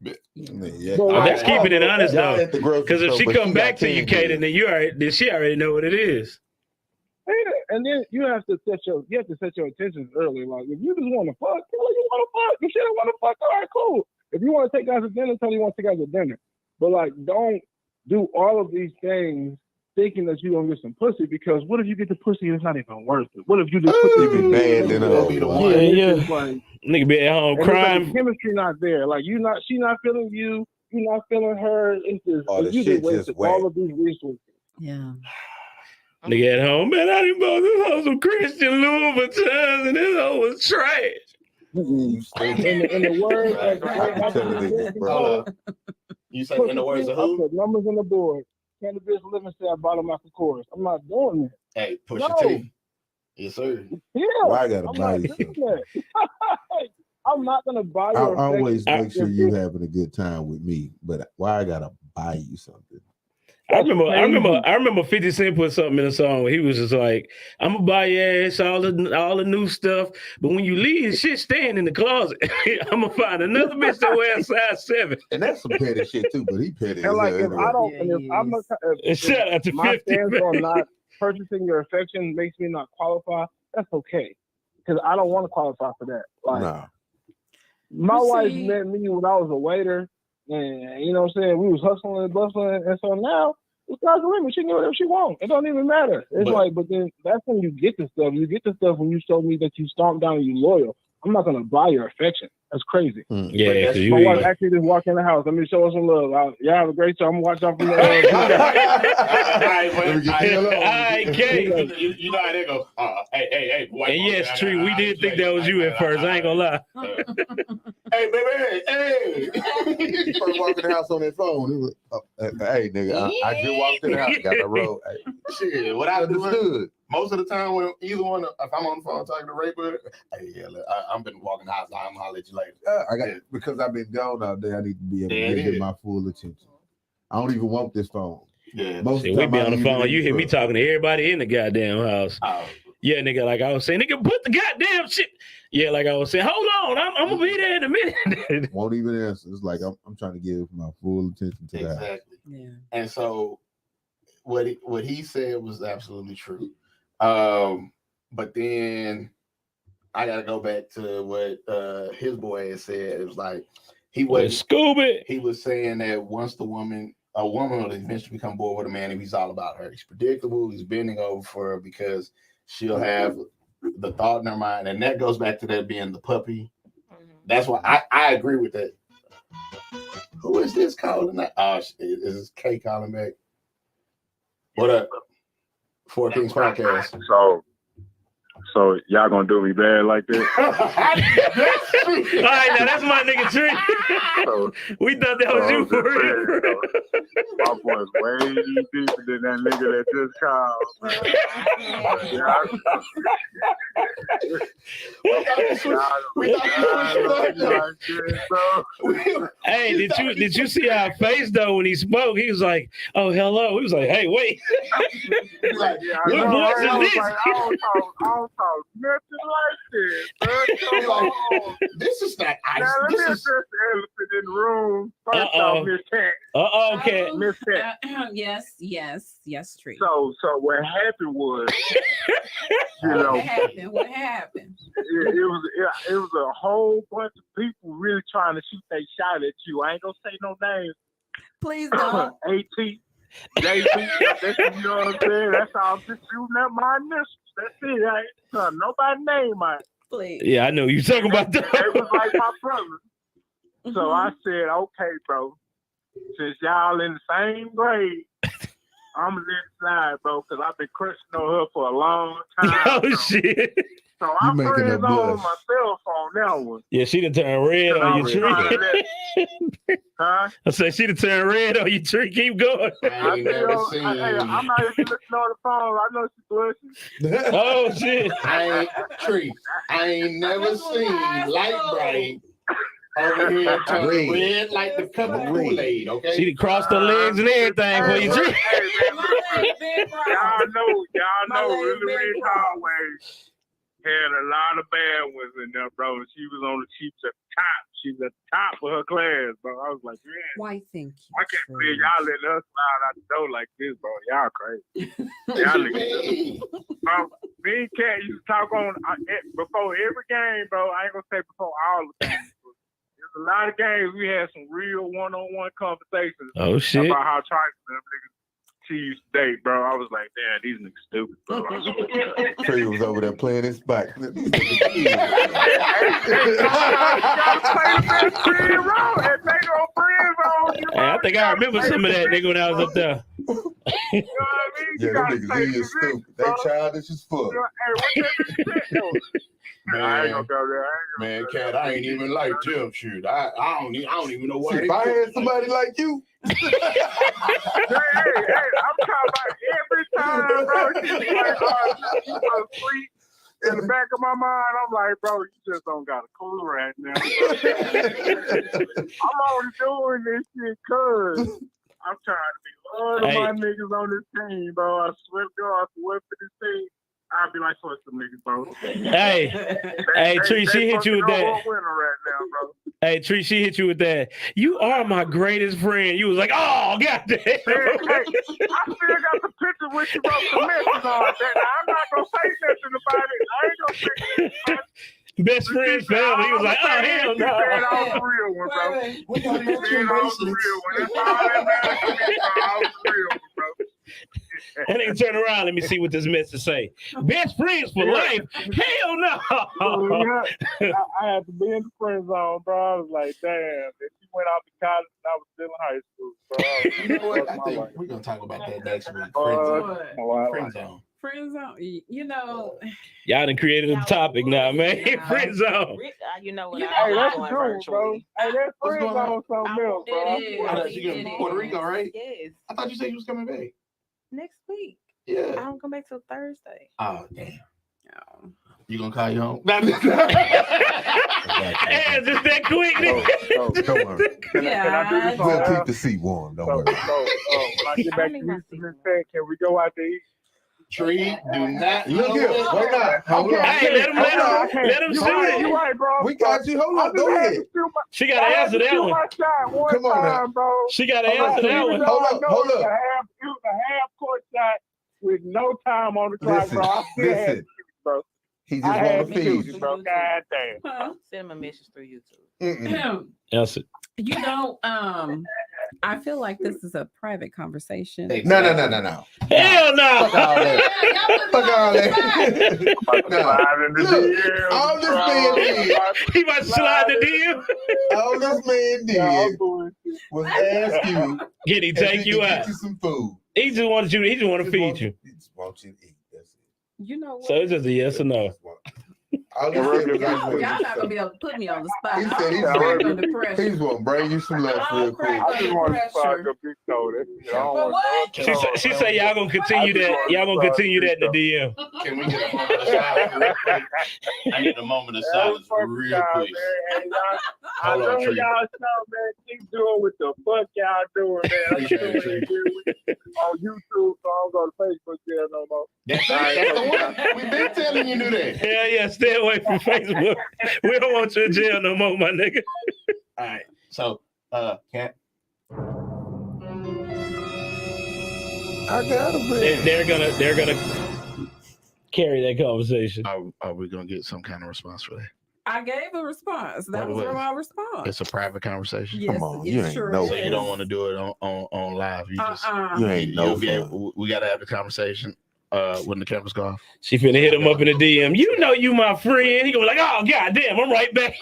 Yeah. But, That's keeping it honest Y'all though. at the grocery Because if store, she but come back got to you, 10 Kaden, kids. then she already know what it is. Yeah, and then you have to set your intentions early. Like if you just want to fuck, tell her you want to fuck. If she don't want to fuck, all right, cool. If you want to take guys to dinner, tell her you want to take guys to dinner. But like, don't do all of these things thinking that you're gonna get some pussy because what if you get the pussy and it's not even worth it? What if you just put You this be mad then That'll be the one. Yeah, and it's yeah. just like Nigga be at home and it's like crying. the chemistry not there. Like she not feeling you, you not feeling her. It's just Oh, the you shit just wasted just whack. all of these resources. Yeah. Nigga at home, man, I didn't bought this hoe some Christian Louboutins and this hoe was trash. You stupid. In the words of the Right. great I'm telling African you, American bro. Hold poet, up. You say in the words of I who? put numbers on the board. Cannabis living say I bought them off the course. I'm not doing that. Hey, push No. your T. Yes, sir. Yeah, Why I gotta I'm buy not you doing something? that. I'm not gonna buy I your always affection. make sure you having a good time with me, but why I gotta buy you something? I remember Crazy. 50 Cent put something in a song where he was just like, I'm gonna buy your ass all the new stuff, but when you leave, shit staying in the closet. I'm gonna find another bitch that wears size 7. And that's some petty shit too, but he petty And as like hell if anyway. I don't, Yeah, and if he I'm a, is. if Shout out to my 50, stance man. on not purchasing your affection makes me not qualify, that's okay. Because I don't want to qualify for that. Like Nah. my You wife see- met me when I was a waiter, and you know what I'm saying, we was hustling and bustling, and so now it's God's limit. She can do whatever she wants. It don't even matter. It's but then that's when you get the stuff. You get the stuff when you show me that you stomped down and you loyal. I'm not gonna buy your affection. That's crazy. Yeah, that's- because you My wife eat. actually just walked in the house. Let me show her some love. Y'all have a great show. I'm gonna watch out from the. Let me get All you alone. right, Kate. You know how they go. Hey, boy. And yes, Tree, we did think that was you at first. I ain't gonna lie. Hey, baby, hey. He first walked in the house on that phone. He was, hey, nigga, I just walked in the house, got the road. Hey, Shit, what I do understood. most of the time when either one, if I'm on the phone talking to Ray Bud, hey, yeah, look, I'm been walking the house. I'm gonna holler at you later. I got because I've been gone all day. I need to be able Yeah, to it give it is. my full attention. I don't even want this phone. Yeah. Most See, of the we time be I on the leave it phone. in You the hear me truck. talking to everybody in the goddamn house. Yeah, nigga, like I was saying, nigga, put the goddamn shit. Yeah, like I was saying, hold on, I'm gonna be there in a minute. Won't even answer. It's like I'm trying to give my full attention to that. Exactly. Yeah. And so what he said was absolutely true. But then I gotta go back to what his boy had said. It was like he was Scooby. he was saying that once the woman a woman will eventually become bored with a man if he's all about her. He's predictable. He's bending over for her because she'll have the thought in her mind, and that goes back to that being the puppy. That's why I agree with that. Who is this calling? Oh, is this Kay calling back? What up? Four Kings Podcast. So y'all gonna do me bad like this? All right, now that's my nigga Tree. We thought that was you for real. My voice way deeper than that nigga that just called. Hey, did you see our face though when he spoke? He was like, "Oh, hello." He was like, "Hey, wait." What voice is this? I don't talk nothing like this. This is not ice. Now, let me address the elephant in the room. First off, Miss Cat. Okay. Miss Cat. Yes, Tree. So what happened was, What happened? It was a whole bunch of people really trying to shoot their shot at you. I ain't gonna say no names. Please don't. AT, JP, you know what I'm saying? That's all. I'm just shooting at my initials. That's it. I ain't nobody name mine. Please. Yeah, I know you talking about that. They was like my brother. So I said, okay, bro. Since y'all in the same grade, I'm gonna let it slide, bro, because I've been crushing on her for a long time. Oh shit! So I'm friends on my cell phone now. Yeah, she done turned red on your tree. Huh? I said she done turned red on your tree. Keep going. I ain't never seen. I'm not even looking on the phone. I know she's blushing. Oh shit! I ain't never seen light bright over here turn red like the cup of Kool-Aid. Okay, she crossed her legs and everything for your tree. Y'all know, really Red Hallway had a lot of bad ones in there, bro. She was on the cheap at the top. She was at the top of her class, bro. I was like, man, Why thank you? I can't believe y'all letting us slide out the door like this, bro. Y'all crazy. Y'all niggas. Me and Cat used to talk on before every game, bro. I ain't gonna say before all the games. There's a lot of games we had some real one-on-one conversations. Oh shit! About how trifling them niggas she used to date, bro. I was like, damn, these niggas stupid, bro. Trey was over there playing his bike. Gotta play the best friend role and make no friends on you. Hey, I think I remember some of that nigga when I was up there. You know what I mean? Yeah, them niggas is stupid. They childish as fuck. Hey, I ain't gonna go there. Man, Cat, I ain't even like Jim. Shoot, I don't even know why. If I had somebody like you. Hey, I'm talking about every time, bro. She's like, you go sleep. In the back of my mind, I'm like, bro, you just don't got a clue right now. I'm only doing this shit cause I'm trying to be one of my niggas on this team, bro. I swear to God, I swear for this team. I'll be like, fuck some niggas, bro. Hey, Tree, she hit you with that. Right now, bro. Hey, Tree, she hit you with that. You are my greatest friend. You was like, oh, goddamn. Hey, I still got the picture with you, bro. The message on that. I'm not gonna say nothing about it. I ain't gonna say nothing. Best friends family. He was like, oh, hell no. I was the real one, bro. We got mention bracelets. That's all that matters to me, bro. I was the real one, bro. And nigga turn around, let me see what this message say. Best friends for life? Hell no. I had to be in the friend zone, bro. I was like, damn, if you went off to college and I was still in high school, bro. You know what? I think we're gonna talk about that next week. Friend zone. Friend zone. You know. Y'all done created a topic now, man. Friend zone. You know what? Hey, that's true, bro. Hey, that friend zone something else, bro. You going to Puerto Rico, right? Yes. I thought you said you was coming back. Next week. Yeah. I don't come back till Thursday. Oh, damn. You gonna call you home? Hey, just that quick. Don't worry. Can I do this We'll keep the seat warm. Don't worry. When I get back to Houston, can we go out to eat? Tree, do not. Look here. Wait not. Hold on. Hey, let him shoot it. You right, bro. We got you. Hold on. Go ahead. She got to answer that one. Come on now. Bro. She got to answer that one. Hold up. It was a half court shot with no time on the clock, bro. I still had to shoot, bro. He just want to feed you. Bro. God damn. Send him a message through YouTube. Answer. You know, I feel like this is a private conversation. No. Hell no. Fuck all that. Fuck all that. Slide in the Look, DM, all this bro. man did, He about to slide the DM. all this man did was ask you, Can he if take he you could out? get you some food. He just wants you. He just want to feed you. He just wants you to eat. That's it. You know what? So it's just a yes or no. All he said was, I just Y'all want you not to gonna be able to put me on the spot. He said he's I'll crack gonna- under He pressure. just want to bring you some lunch real quick. I just want to start a big toe. That's it. I don't But want what? She say y'all gonna continue that. Y'all gonna continue that in the DM. Can we get a moment of silence real quick? I need a moment of silence real quick. I Hold know on, Tree. y'all know, man. Keep doing what the fuck y'all doing, man. I'm Appreciate it, doing Tree. it on YouTube, so I don't go to Facebook there no more. That's the one. We've been telling you to do that. Hell yeah, stay away from Facebook. We don't want you in jail no more, my nigga. All right. So, Kat, I got him, man. They're gonna carry that conversation. are we gonna get some kind of response for that? I gave a response. That was my response. It's a private conversation. Yes, Come on, it you ain't sure know. So is. you don't want to do it on live. You just You ain't no you'll be fun. able, we got to have the conversation when the cameras go off. She finna hit him up in the DM. You know you my friend. He gonna be like, oh goddamn, I'm right back.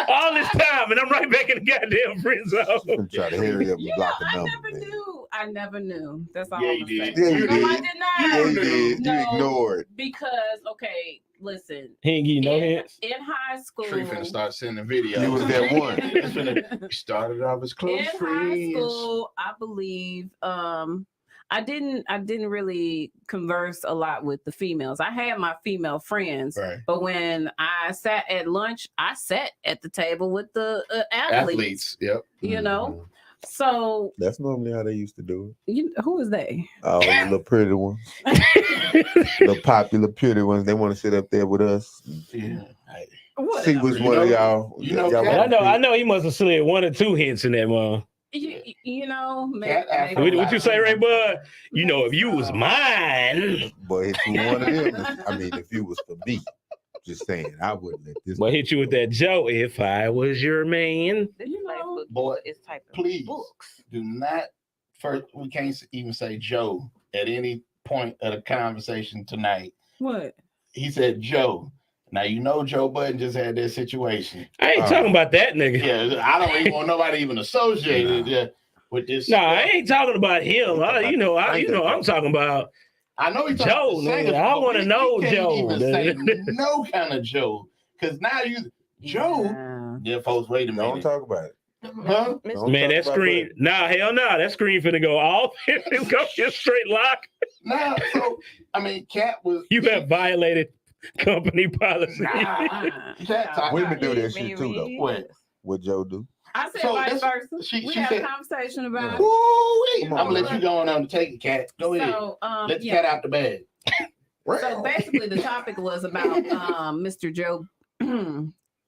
All this time, and I'm right back in the goddamn friend zone. I'm trying to hurry up and block the I number, never man. knew. I never knew. That's all Yeah, I'm you saying. did. Yeah, you No, I did. did Yeah, not. you did. No. You ignored. Because, okay, listen. He ain't give you no in, hints. in high school. Tree finna start sending videos. You was that one. It's finna started off as close in high friends. school, I believe I didn't really converse a lot with the females. I had my female friends, Right. but when I sat at lunch, I sat at the table with the athletes. Yep. You know, so That's normally how they used to do who is they? it. All the little pretty ones, the popular pretty ones. They want to sit up there with us. Yeah. See which one of y'all. You know, y'all Kat, wanna I know he must have slid 1 or 2 hints in that one. You know, Cat Afro. What you say, Ray Bud? You know, if you was mine. pick? Boy, if you one of them, I mean, if you was for me, just saying, I wouldn't let this. Boy, hit you with that Joe. If I was your man. You know, Boy, It's type of please books. do not. First, we can't even say Joe at any point of the conversation tonight. what? He said Joe. Now you know Joe Budden just had that situation. I ain't talking about that nigga. Yeah, I don't even want nobody even associated with this. No, I ain't talking about him. I'm talking about I know he's Joe, nigga. I wanna know Joe. Even say no kind of Joe, because now Joe. Yeah, folks, wait a Don't minute. talk about it. Huh? Don't man, talk that about screen. Nah, hell no. That screen finna go off. Go just straight lock. Nah, so I mean, Kat was. You have violated company policy. Women do that shit too, though. What? What Joe do? I said So vice that's- versa. We she had said- a conversation about it. Woo-wee. Come I'm on, gonna let you go on to take it, Kat. Go ahead. So, Let the yeah. cat out the bag. So basically, the topic was about Mr. Joe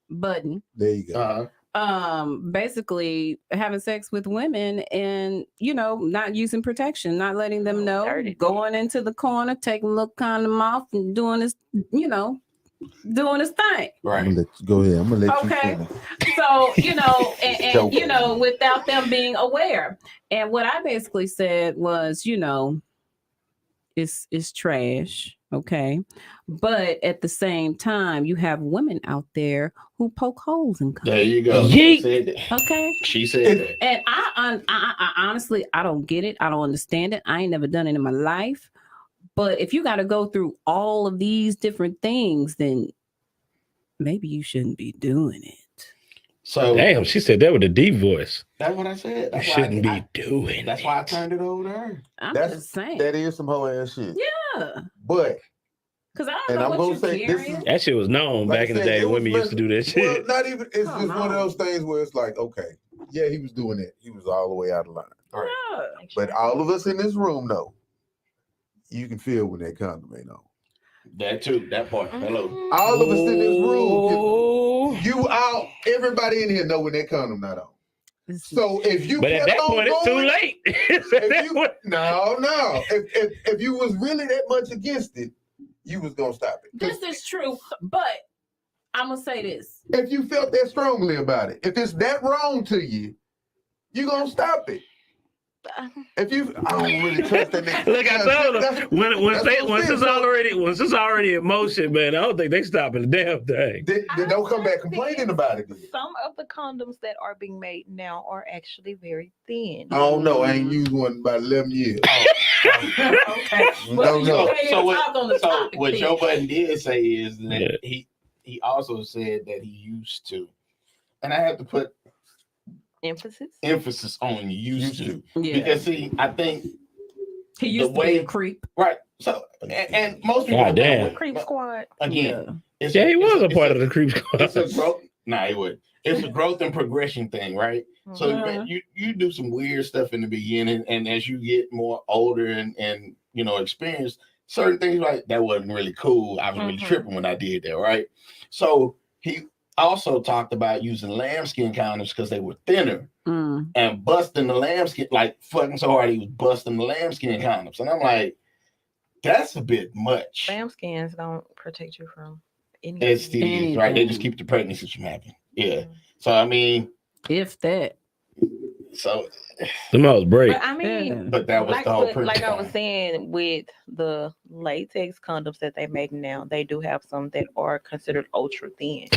Budden. There you go. Basically having sex with women and not using protection, not letting them know, Dirty. going into the corner, taking a little condom off and doing his doing his thing. Right. I'm gonna let you go ahead. I'm gonna let Okay. you finish. So and Joking. without them being aware. And what I basically said was, it's trash. Okay. But at the same time, you have women out there who poke holes in condoms. There you go. Yeet. Said that. Okay. She said that. And I honestly, I don't get it. I don't understand it. I ain't never done it in my life. But if you got to go through all of these different things, then maybe you shouldn't be doing it. So Damn, she said that with a deep voice. that's what I said. You That's why shouldn't be doing That's it. why I turned it over to her. I'm That's- just saying. That is some whole ass shit. Yeah. But Because I don't And know I'm what gonna you're say this carrying. is- That shit was known Like back I in the said, day. it was Women used to do that shit. well, not even. It's Come just one of on. those things where it's like, okay, yeah, he was doing it. He was all the way out of line. Yeah. But all of us in this room know, you can feel when that condom ain't on. That too. That part. Hello. All of us in this room, Ooh. you out. Everybody in here know when that condom not on. So if you But at kept that on point, it's too going, late. At if that you, point- no. If you was really that much against it, you was gonna stop it. 'Cause This is true, but I'm gonna say this. if you felt that strongly about it, if it's that wrong to you, You gonna stop it. If you, I don't really trust that nigga. Look, I told them once it's already in motion, man. I don't think they stopping the damn thing. They don't come back complaining about it. Some of the condoms that are being made now are actually very thin. I don't know. I ain't used one in about 11 years. Okay. Don't know. So what Joe Budden did say is that he also said that he used to, and I have to put emphasis on used to, because see, I think he used to be a creep, right? So and most people damn creep squad again. Yeah, he was a part of the creep squad. It's a growth. Nah, he would. It's a growth and progression thing, right? So you do some weird stuff in the beginning, and as you get more older and you know experienced, certain things like that wasn't really cool. I was really tripping when I did that, right? So he also talked about using lambskin condoms because they were thinner and busting the lambskin, like fucking so hard he was busting the lambskin condoms. And I'm like, that's a bit much. Lambskins don't protect you from STDs, right? They just keep the pregnancies from happening. Yeah. So I mean, if that. So the most break. But I mean, but that was the whole principle. Like I was saying, with the latex condoms that they make now, they do have some that are considered ultra thin.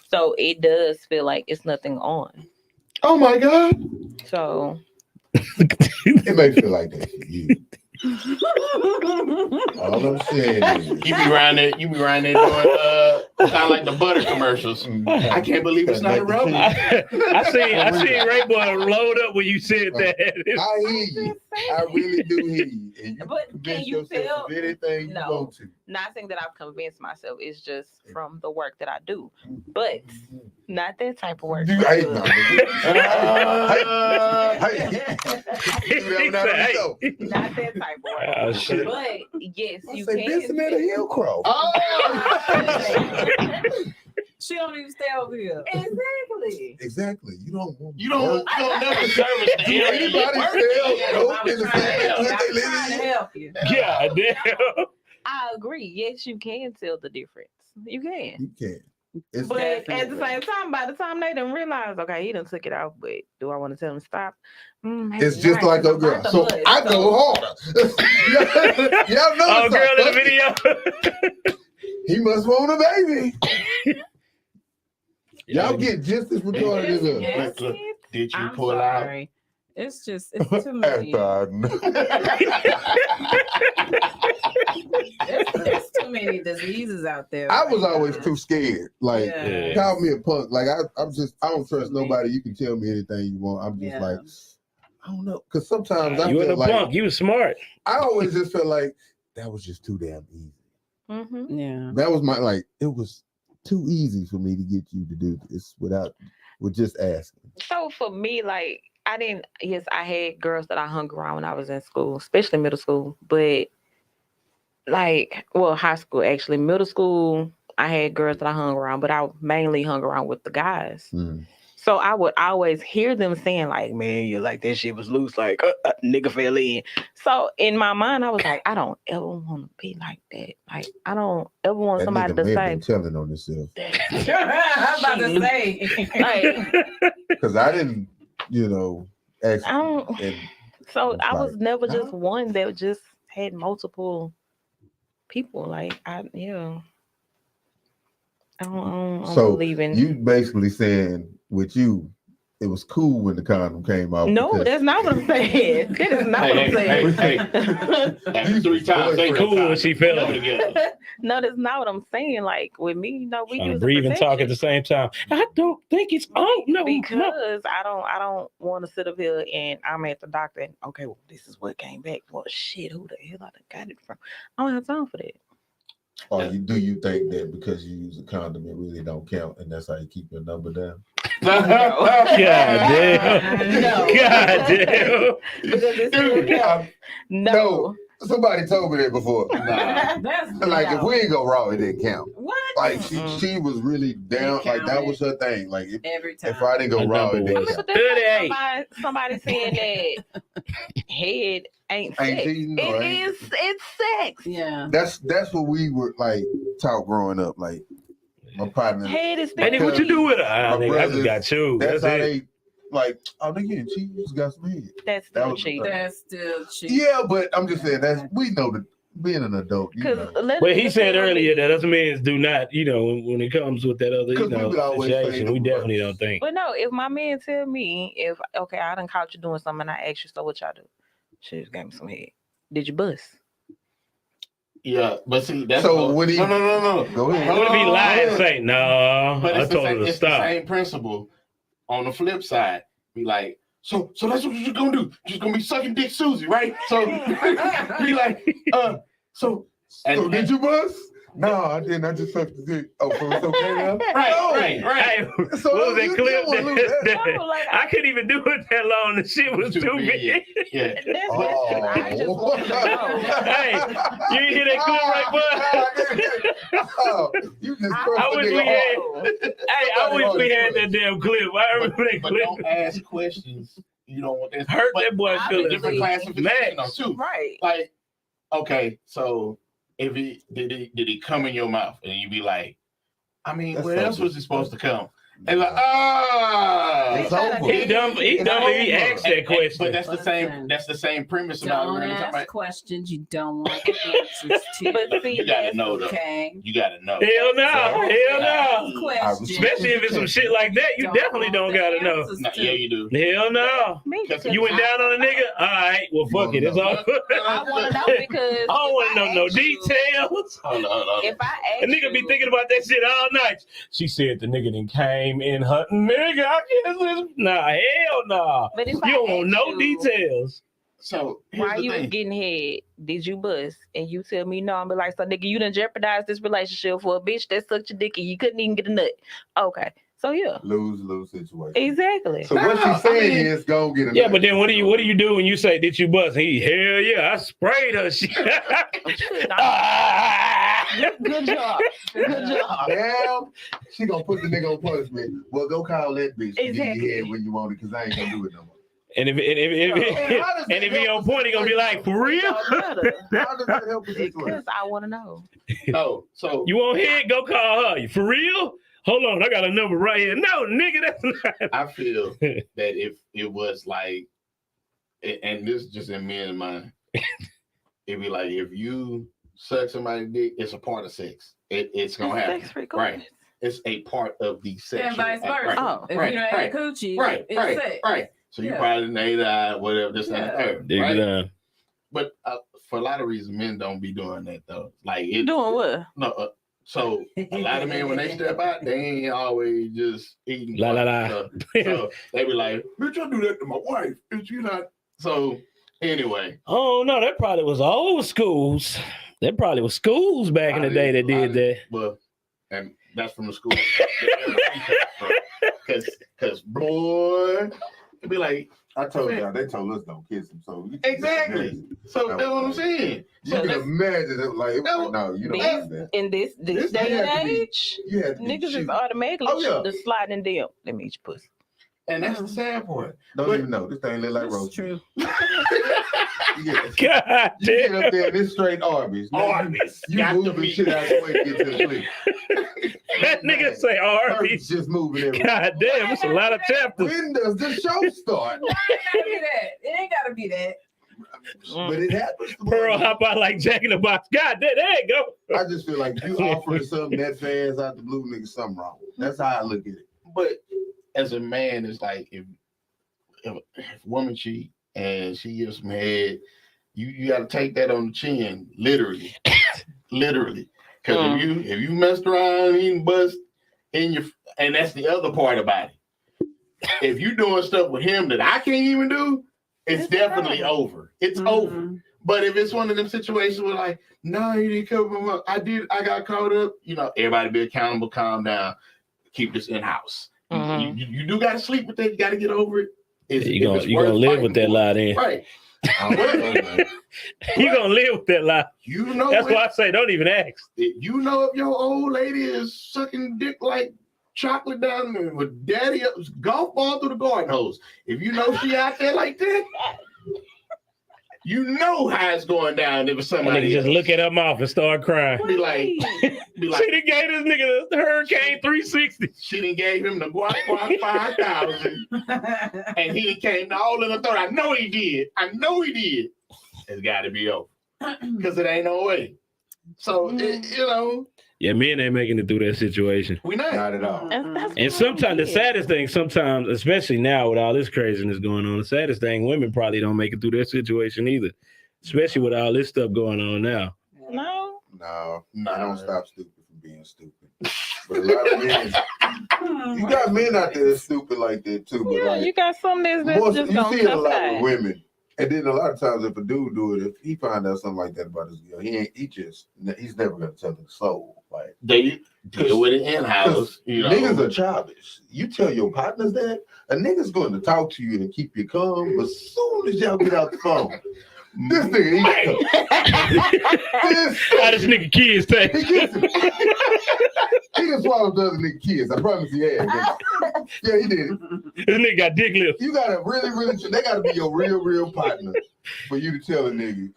So it does feel like it's nothing on. Oh my God. So it may feel like that for you. All I'm saying is you be around there doing kind of like the butter commercials. I can't believe it's not a rubber. I seen Ray Boy load up when you said that. I hear you. I really do hear you. And you but can you tell? Anything you want to. Not saying that I've convinced myself. It's just from the work that I do, but not that type of work. Not that type of work. Oh, shit. But yes, you can. This man a Hillcroft. She don't even stay over here. Exactly. You don't never service the area. Trying to help you. God damn. I agree. Yes, you can tell the difference. You can. You can. But at the same time, by the time they done realize, okay, he done took it off, but do I want to tell him to stop? It's just like a girl. So I go harder. Y'all know oh, girl in the video. He must want a baby. Y'all get just as retarded as us. Did you pull out? It's too many. There's too many diseases out there. I was always too scared. Like, call me a punk. Like, I don't trust nobody. You can tell me anything you want. I'm just like, I don't know. Because sometimes I feel like punk. You was smart. I always just felt like that was just too damn easy. Yeah. That was it was too easy for me to get you to do this with just asking. So for me, like, I had girls that I hung around when I was in school, especially middle school, but high school, actually. Middle school, I had girls that I hung around, but I mainly hung around with the guys. So I would always hear them saying, like, man, you like that shit was loose, like, nigga fell in. So in my mind, I was like, I don't ever want to be like that. Like, I don't ever want somebody to say. Telling on himself. I'm about to say. Because I didn't, ask. So I was never just one that just had multiple people. Like, I don't believe in. You basically saying with you, it was cool when the condom came out. No, that's not what I'm saying. That is not what I'm saying. Hey. 3 times they cool when she fell together. No, that's not what I'm saying. Like with me, we use breathe and talk at the same time. I don't think it's because I don't want to sit up here and I'm at the doctor and okay, well, this is what came back. Well, shit, who the hell I got it from? I don't have time for that. Or do you think that because you use a condom, it really don't count, and that's how you keep your number down? God damn! No. God damn! Because it's still count. No. Somebody told me that before. That's like if we ain't go raw, it didn't count. What? Like she was really down. Like that was her thing. Like every time. If I didn't go raw, it didn't count. But somebody saying that head ain't sex. It's sex. Yeah. That's what we were like taught growing up. Like my partner. Head is what you do with her? I just got chewed. That's how they like, oh, nigga, she just got some head. That's That still was the cheating. thing. That's still cheating. Yeah, but I'm just saying we know that being an adult, you know. But he said earlier that us men do not, when it comes with that other, 'Cause we would always say situation, that we we definitely were. don't think. But no, if my man tell me okay, I done caught you doing something and I asked you, so what y'all do? She just gave me some head. Did you bust? Yeah, but see, that's So when he no. Go ahead. What if he lied and say, no, But I it's told her to it's stop. the same principle. On the flip side, be like, so that's what you're gonna do. You're gonna be sucking dick, Susie, right? So be like, so did you bust? No, I didn't. I just sucked the dick. Oh, so it's okay now? Right. Hey, So what was that you clip? wouldn't lose that. No, like, I couldn't even do it that long. The shit was too big. Yeah. I just want to know. Hey, you didn't hear that clip right, bud? Oh, you just I wish we had. Hey, I wish we had that damn clip. I remember that But clip. don't ask questions. You don't want this. Hurt But that boy I feelings. different classification though too. Right. Like, okay, so if he did he come in your mouth and you be like, I mean, That's where so else was he supposed to come? And like, It's over. He dumb. He asked that question. But that's the same. That's the same premise about Don't learning ask something. questions you don't want the answers to. But see, You gotta know though. Okay. You gotta know. Hell no. Hell no. Questions. Especially if it's some shit like that, you definitely don't gotta know. No, yeah, you do. Hell no. You went down on a nigga? All right. Well, fuck it. It's all. I want to know because I don't want to know no details. Hold on. If I ask A nigga be thinking about that shit all night. She said the nigga done came in her nigga. I guess nah, hell nah. But if You I don't want ask no you, details. So while you was getting head, did you bust? And you tell me no, I'm be like, so nigga, you done jeopardized this relationship for a bitch that sucked your dick and you couldn't even get a nut. Okay, so yeah, lose situation. Exactly. So what she's saying is go get a Yeah, nut. but then what do you do when you say did you bust? He hell yeah, I sprayed her shit. Good job. Good job. Now she gonna put the nigga on punishment. Well, go call that bitch to get your head when you want it, because I ain't gonna do it no more. And if he on point, he gonna be like, for real? How does that help the Because situation? I want to know. No, so You want head? Go call her. For real? Hold on, I got a number right here. No, nigga, that's not. I feel that if it was like, and this is just in men's mind, it'd be like if you suck somebody's dick, it's a part of sex. It's gonna happen. Sex regardless. Right. It's a part of the sexual And vice act. versa. Right. If right, you don't right, have coochie, right, it's right, sex. right. So you Yeah. probably ate eye, whatever, this and that. third, Dig right? down. But for a lot of reasons, men don't be doing that though. Like it, Doing what? no. So a lot of men when they step out, they ain't always just eating. La, la, la. So they be like, "Bitch, I do that to my wife." Bitch, you not. So anyway, Oh no, that probably was old schools. That probably was schools back in the day that did that. Well, and that's from the school. Because boy, it'd be like, I told y'all, they told us don't kiss him. So you can exactly. imagine. So that's what I'm saying. You So can that's, imagine it like no, you don't have that. In this This day had and to be- age, You have to be niggas is cheap. automatically Oh, yeah. the sliding DM. Let me eat your pussy. and that's the sad part. Don't But- even know. This thing look like That's roast. true. Yeah. God You get damn. up there and it's straight Arby's. Arby's. You Got move to the be- shit out of the way to get to the sleep. That nigga say Arby's R.E.P.E.C.T. just moving everywhere. God damn, it's a lot of chapters. When does the show start? Why it gotta be that? It ain't gotta be that. But it happens. Pearl hop out like Jack in the Box. God damn, there you go. I just feel like you offering something that fast out the blue, nigga, something wrong. That's how I look at it. But as a man, it's like if a woman cheat and she gives some head, you got to take that on the chin, literally, literally. Because if you messed around eating bust in your, and that's the other part about it. If you doing stuff with him that I can't even do, it's definitely over. It's over. But if it's one of them situations where like, no, you didn't cover my mouth. I got caught up. You know, everybody be accountable, calm down, keep this in house. You do got to sleep with that. You got to get over it. You gonna live with that lie then. Right. You gonna live with that lie. You know that's why I say don't even ask. You know if your old lady is sucking dick like chocolate down there with daddy golf ball through the garden hose. If you know she out there like that, You know how it's going down if it's And somebody nigga just else. look at her mouth and start crying. Be like, She done gave this nigga the Hurricane 360. she done gave him the guac 5,000, and he came all in the throat. I know he did. It's got to be over because it ain't no way. So Yeah, men ain't making it through that situation. we not Not at all. And sometimes the saddest thing, especially now with all this craziness going on, the saddest thing, women probably don't make it through that situation either. Especially with all this stuff going on now. No. No, I don't stop stupid from being stupid. But a lot of men, you got men out there that's stupid like that too. But Yeah, like, you got some that's just you gonna see it a lot tough with women. And then a lot of times if a dude do it, if he find out something like that about his girl, he's never gonna tell his soul. Like they deal with it in-house. Niggas are childish. You tell your partners that, a nigga's going to talk to you and keep you calm, but as soon as y'all get out the phone, this nigga, How this nigga kids take? he gets it. He done swallowed the other nigga kids. I promise he had. Yeah, he did it. This nigga got dick lips. You gotta really, they gotta be your real partner for you to tell a nigga,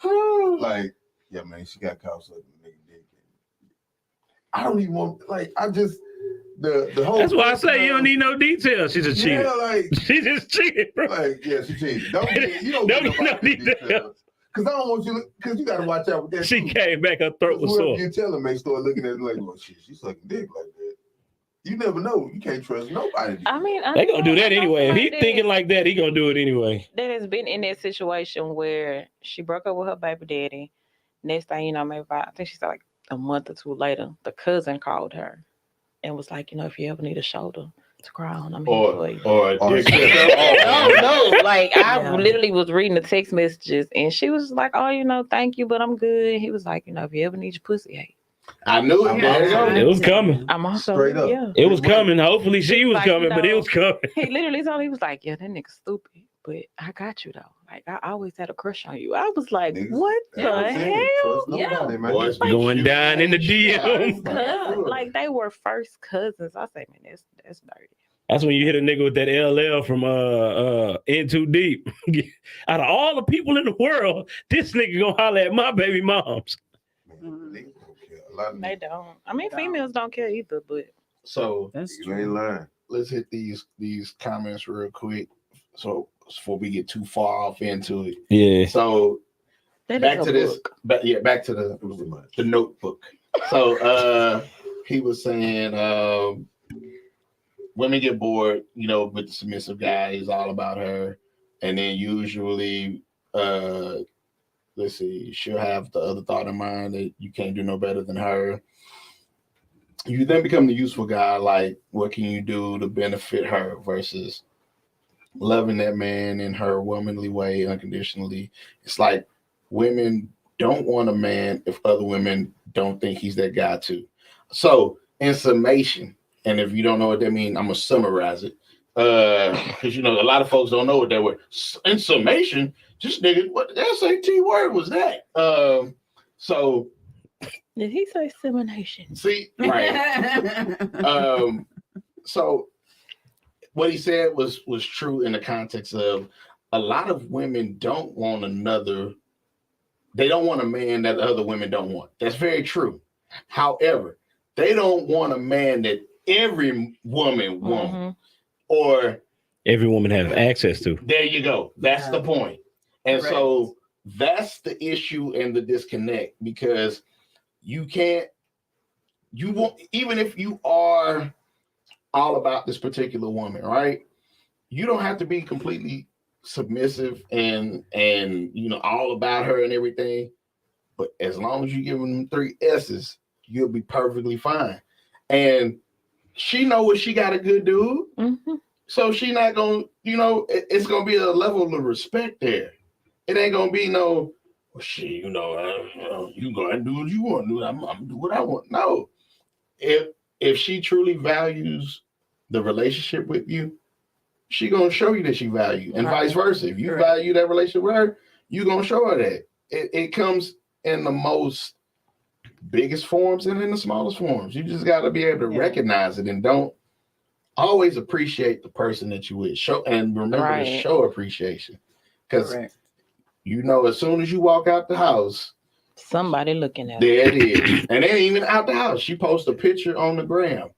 like, yeah, man, she got caught sucking the nigga dick. I don't even want, like, the whole. That's why I say you don't need no details. She just cheated. Yeah, like, she just cheated, bro. like, yeah, she cheated. You don't Don't get need no nobody details. Because I don't want you, because you gotta watch out with that. She too. came back, her throat was Whoever sore. you tell her may start looking at it like, well, shit, she's sucking dick like that. You never know. You can't trust nobody. I mean, They gonna do that anyway. If he that thinking like that, he gonna do it anyway. that has been in that situation where she broke up with her baby daddy. Next thing you know, maybe I think she said like a month or two later, the cousin called her and was like, if you ever need a shoulder to cry on, I'm here for you. No, like I literally was reading the text messages and she was like, oh, thank you, but I'm good. He was like, if you ever need your pussy, hey. I knew it. It was coming. I'm also Straight up. yeah. It was coming. Hopefully she was coming, but it was coming. He literally told me, he was like, yeah, that nigga stupid, but I got you though. Like I always had a crush on you. I was like, Niggas, what the hell? Trust nobody, man. Boys Going down in the DM. Like they were first cousins. I say, man, that's dirty. That's when you hit a nigga with that LL from In Too Deep. Out of all the people in the world, this nigga gonna holler at my baby moms. Man, a lot of They don't. I mean, females don't care either, but So That's you ain't lying. let's hit these comments real quick. So before we get too far off into it. Yeah. So that back is to a this. book. Back to the notebook. So he was saying women get bored, with the submissive guy. He's all about her, and then usually let's see, she'll have the other thought in mind that you can't do no better than her. You then become the useful guy, like what can you do to benefit her versus loving that man in her womanly way unconditionally. It's like women don't want a man if other women don't think he's that guy too. So in summation, and if you don't know what that means, I'm gonna summarize it. Because a lot of folks don't know what that word. In summation, just nigga, what the SAT word was that? So Did he say semination? see, right. So what he said was true in the context of a lot of women don't want they don't want a man that other women don't want. That's very true. However, they don't want a man that every woman wants or every woman has access to. There you go. That's the point. And so that's the issue and the disconnect, because you won't, even if you are all about this particular woman, right? You don't have to be completely submissive and all about her and everything. But as long as you give them 3 S's, you'll be perfectly fine. And she know what she got a good dude. Mm-hmm. So she not gonna, it's gonna be a level of respect there. It ain't gonna be no, well, shit, you go and do what you want to do. I'm gonna do what I want. No, if she truly values the relationship with you, she gonna show you that she values, and vice versa. If you value that relationship with her, you gonna show her that. It comes in the most biggest forms and in the smallest forms. You just got to be able to recognize it, and don't always appreciate the person that you with. Show and remember to show appreciation, because You know, as soon as you walk out the house, Somebody looking at there it is. And they ain't even out the house. She posts a picture on the gram.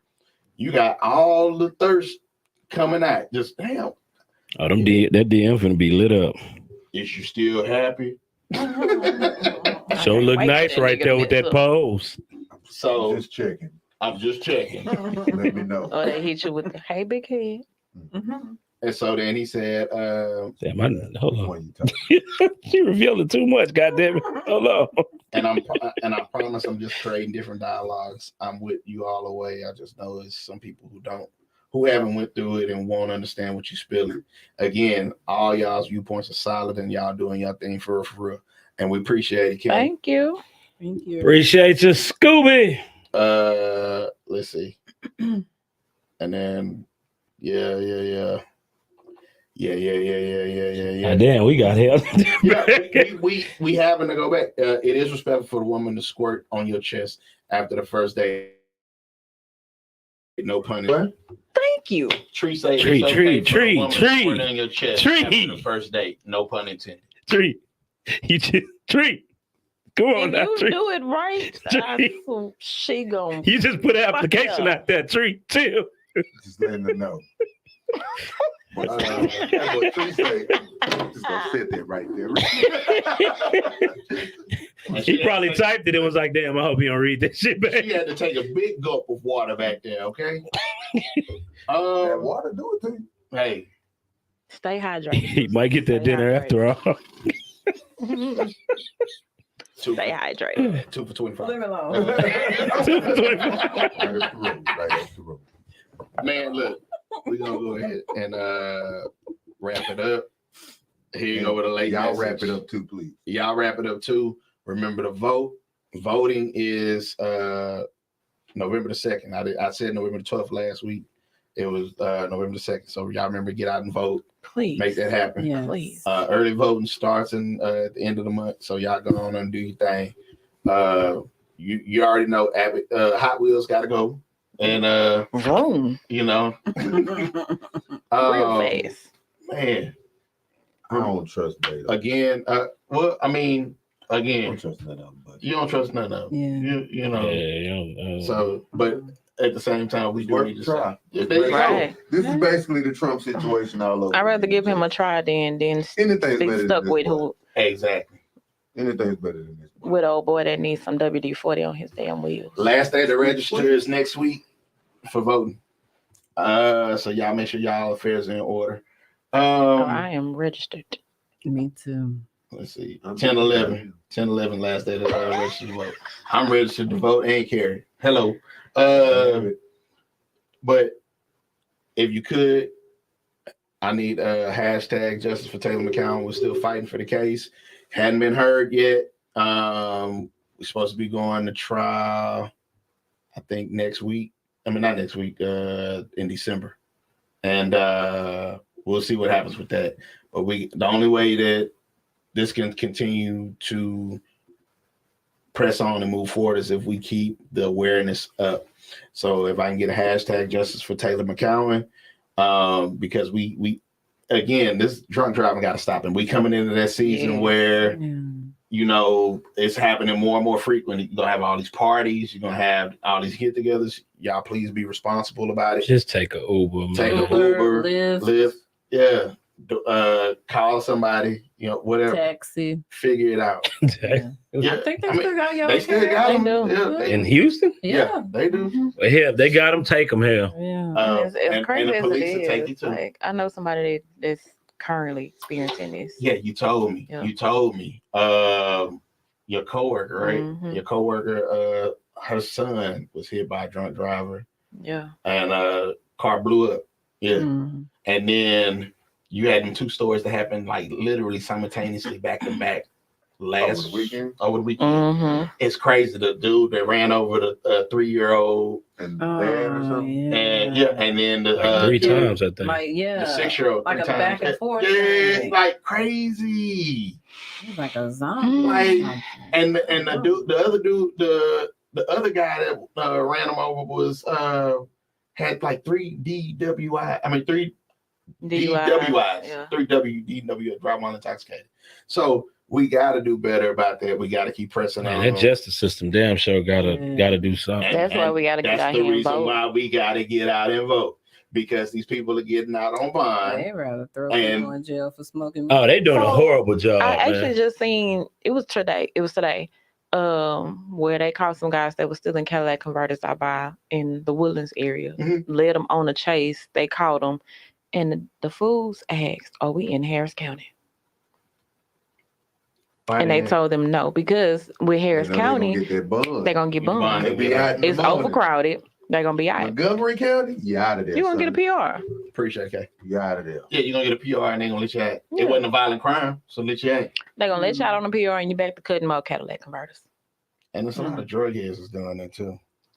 You got all the thirst coming out. Just damn. Oh, that DM finna be lit up. Is you still happy? So look nice right there with that pose. So just checking. I'm just checking. Let me know. Oh, they hit you with the hey big head. And so then he said, Damn, hold on. She revealed it too much, goddamn it. Hold on. and I promise I'm just creating different dialogues. I'm with you all the way. I just know it's some people who haven't went through it and won't understand what you're spilling. Again, all y'all's viewpoints are solid and y'all doing your thing for real. And we appreciate it, Kim. Thank you. Thank you. Appreciate you, Scooby. Let's see. And then yeah. Damn, we got hell. Yeah, we having to go back. It is respectful for the woman to squirt on your chest after the first date. No pun intended. Thank you. Tree say Tree. squirt on your chest Tree. after the first date. No pun intended. Tree. Tree. Come on now, If you Tree. do it right, she gon' You just put an application out there, Tree, too. Just letting them know. That's what Tree say. Just gonna sit there right there. He probably typed it and was like, damn, I hope you don't read that shit back. She had to take a big gulp of water back there, okay? That water do it to you. Hey. stay hydrated. He might get that dinner after all. Stay hydrated. 2 for 25. Leave me alone. Right up the road. Man, look, we're gonna go ahead and wrap it up. Here you go with a late Y'all message. wrap it up too, please. Y'all wrap it up too. Remember to vote. Voting is November the 2nd. I said November the 12th last week. It was November the 2nd. So y'all remember, get out and vote. Please. Make that happen. Yeah. Please. Early voting starts at the end of the month. So y'all go on and do your thing. You already know Hot Wheels gotta go. And Vroom. you know. Real fast. Man. I don't trust Beto. Again, well, I mean, I don't trust none of them, but you don't trust none of them. Yeah. You know. Yeah. So, but at the same time, we do need to try. say, there you go. Right. This is basically the Trump situation all over. I'd rather give him a try than Anything's be better stuck than with this boy. Exactly. Anything's better than this boy. with old boy that needs some WD-40 on his damn wheels. Last day to register is next week for voting. So y'all make sure y'all affairs are in order. I am registered. Me too. Let's see. 10-11. 10-11 last day to register to vote. I'm registered to vote and carry. Hello. But if you could, I need a hashtag Justice for Taylor McCown. We're still fighting for the case. Hadn't been heard yet. We're supposed to be going to trial, I think next week. I mean, not next week, in December. And we'll see what happens with that. But the only way that this can continue to press on and move forward is if we keep the awareness up. So if I can get a hashtag Justice for Taylor McCowan, because we again, this drunk driving got to stop. And we coming into that season where, you know, it's happening more and more frequently. You're going to have all these parties. You're going to have all these get-togethers. Y'all please be responsible about it. Just take a Uber, man. Take a Uber, Lyft. Yeah. Call somebody, you know, whatever. Taxi. Figure it out. Yeah. I think they still got y'all. They still got them. do. Yeah, In Houston? yeah, they do. Well, hell, they got them, take them, hell. Yeah. It's crazy the as police it will take you is. too. Like, I know somebody that's currently experiencing this. Yeah, you told me. Yeah. You told me. Your coworker, right? Mhm. Your coworker, her son was hit by a drunk driver, Yeah. and car blew up. Yeah, Mhm. and then you had them two stories that happened like literally simultaneously back to back. Over the weekend? Over the weekend. Mm-hmm. It's crazy. The dude that ran over the 3-year-old, And dad or something? and then the Like 3 times, I think. Like, yeah. the 6-year-old, Like 3 a times. back and forth Yeah, thing. like crazy. He's like a zombie. Like, and the dude, the other dude, the other guy that ran him over was had like 3 DWI. I mean 3 DWIs. Yeah. 3 DWI, drive while intoxicated. So We got to do better about that. We got to keep pressing Man, on. that justice system, damn sure gotta do something. That's why we gotta get That's out the here and reason vote. why we got to get out and vote, because these people are getting out on bond. They rather throw And- people in jail for smoking. Oh, they doing a horrible job. I actually man. just seen it was today. Where they caught some guys that were stealing Cadillac converters out by in the Woodlands area. Mhm. Led them on a chase. They caught them, and the fools asked, "Are we in Harris County?" Why And they didn't- told them no, because with Harris County, They get that bond. they're gonna get Bond. burned. They be out in the It's morning. overcrowded. They're gonna be out. Montgomery County, you out of there. You gonna get a PR? Appreciate it. You out of there. Yeah, you're going to get a PR and they're going to let you out. Yeah. It wasn't a violent crime, so let you out. They're gonna let you out on the PR, and you back to cutting more Cadillac converters. And there's a lot of drug heads is doing that too.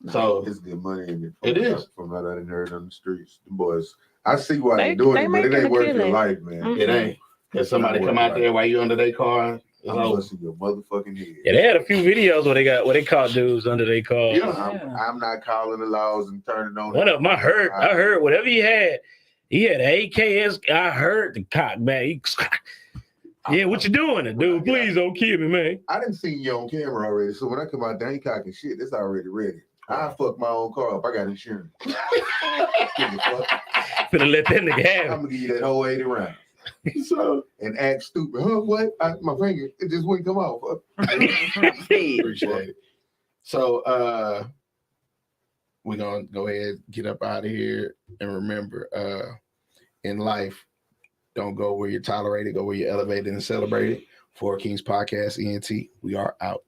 So It's good money in it. It is. From what I done heard on the streets. The boys, I see why They they doing they it, but it making ain't a worth your killing. life, man. Mhm. it ain't. If somebody come out there while you under their car, it's I'm over. busting your motherfucking head. Yeah, they had a few videos where they caught dudes under their car. Yeah. I'm not calling the laws and turning on. One of them, I heard whatever he had an AKS. I heard the cock, man. Yeah, what you doing? Dude, please don't kill me, man. I didn't see you on camera already, so when I come out there, I ain't cocking shit. It's already ready. I fuck my own car up. I got insurance. Give a fuck. Finna let that nigga have I'm it. gonna give you that whole 80 rounds. So And act stupid. Huh? What? My finger, it just wouldn't come off. appreciate it. So we're gonna go ahead, get up out of here, and remember, in life, don't go where you're tolerated, go where you're elevated and celebrated. For Kings Podcast, ENT, we are out.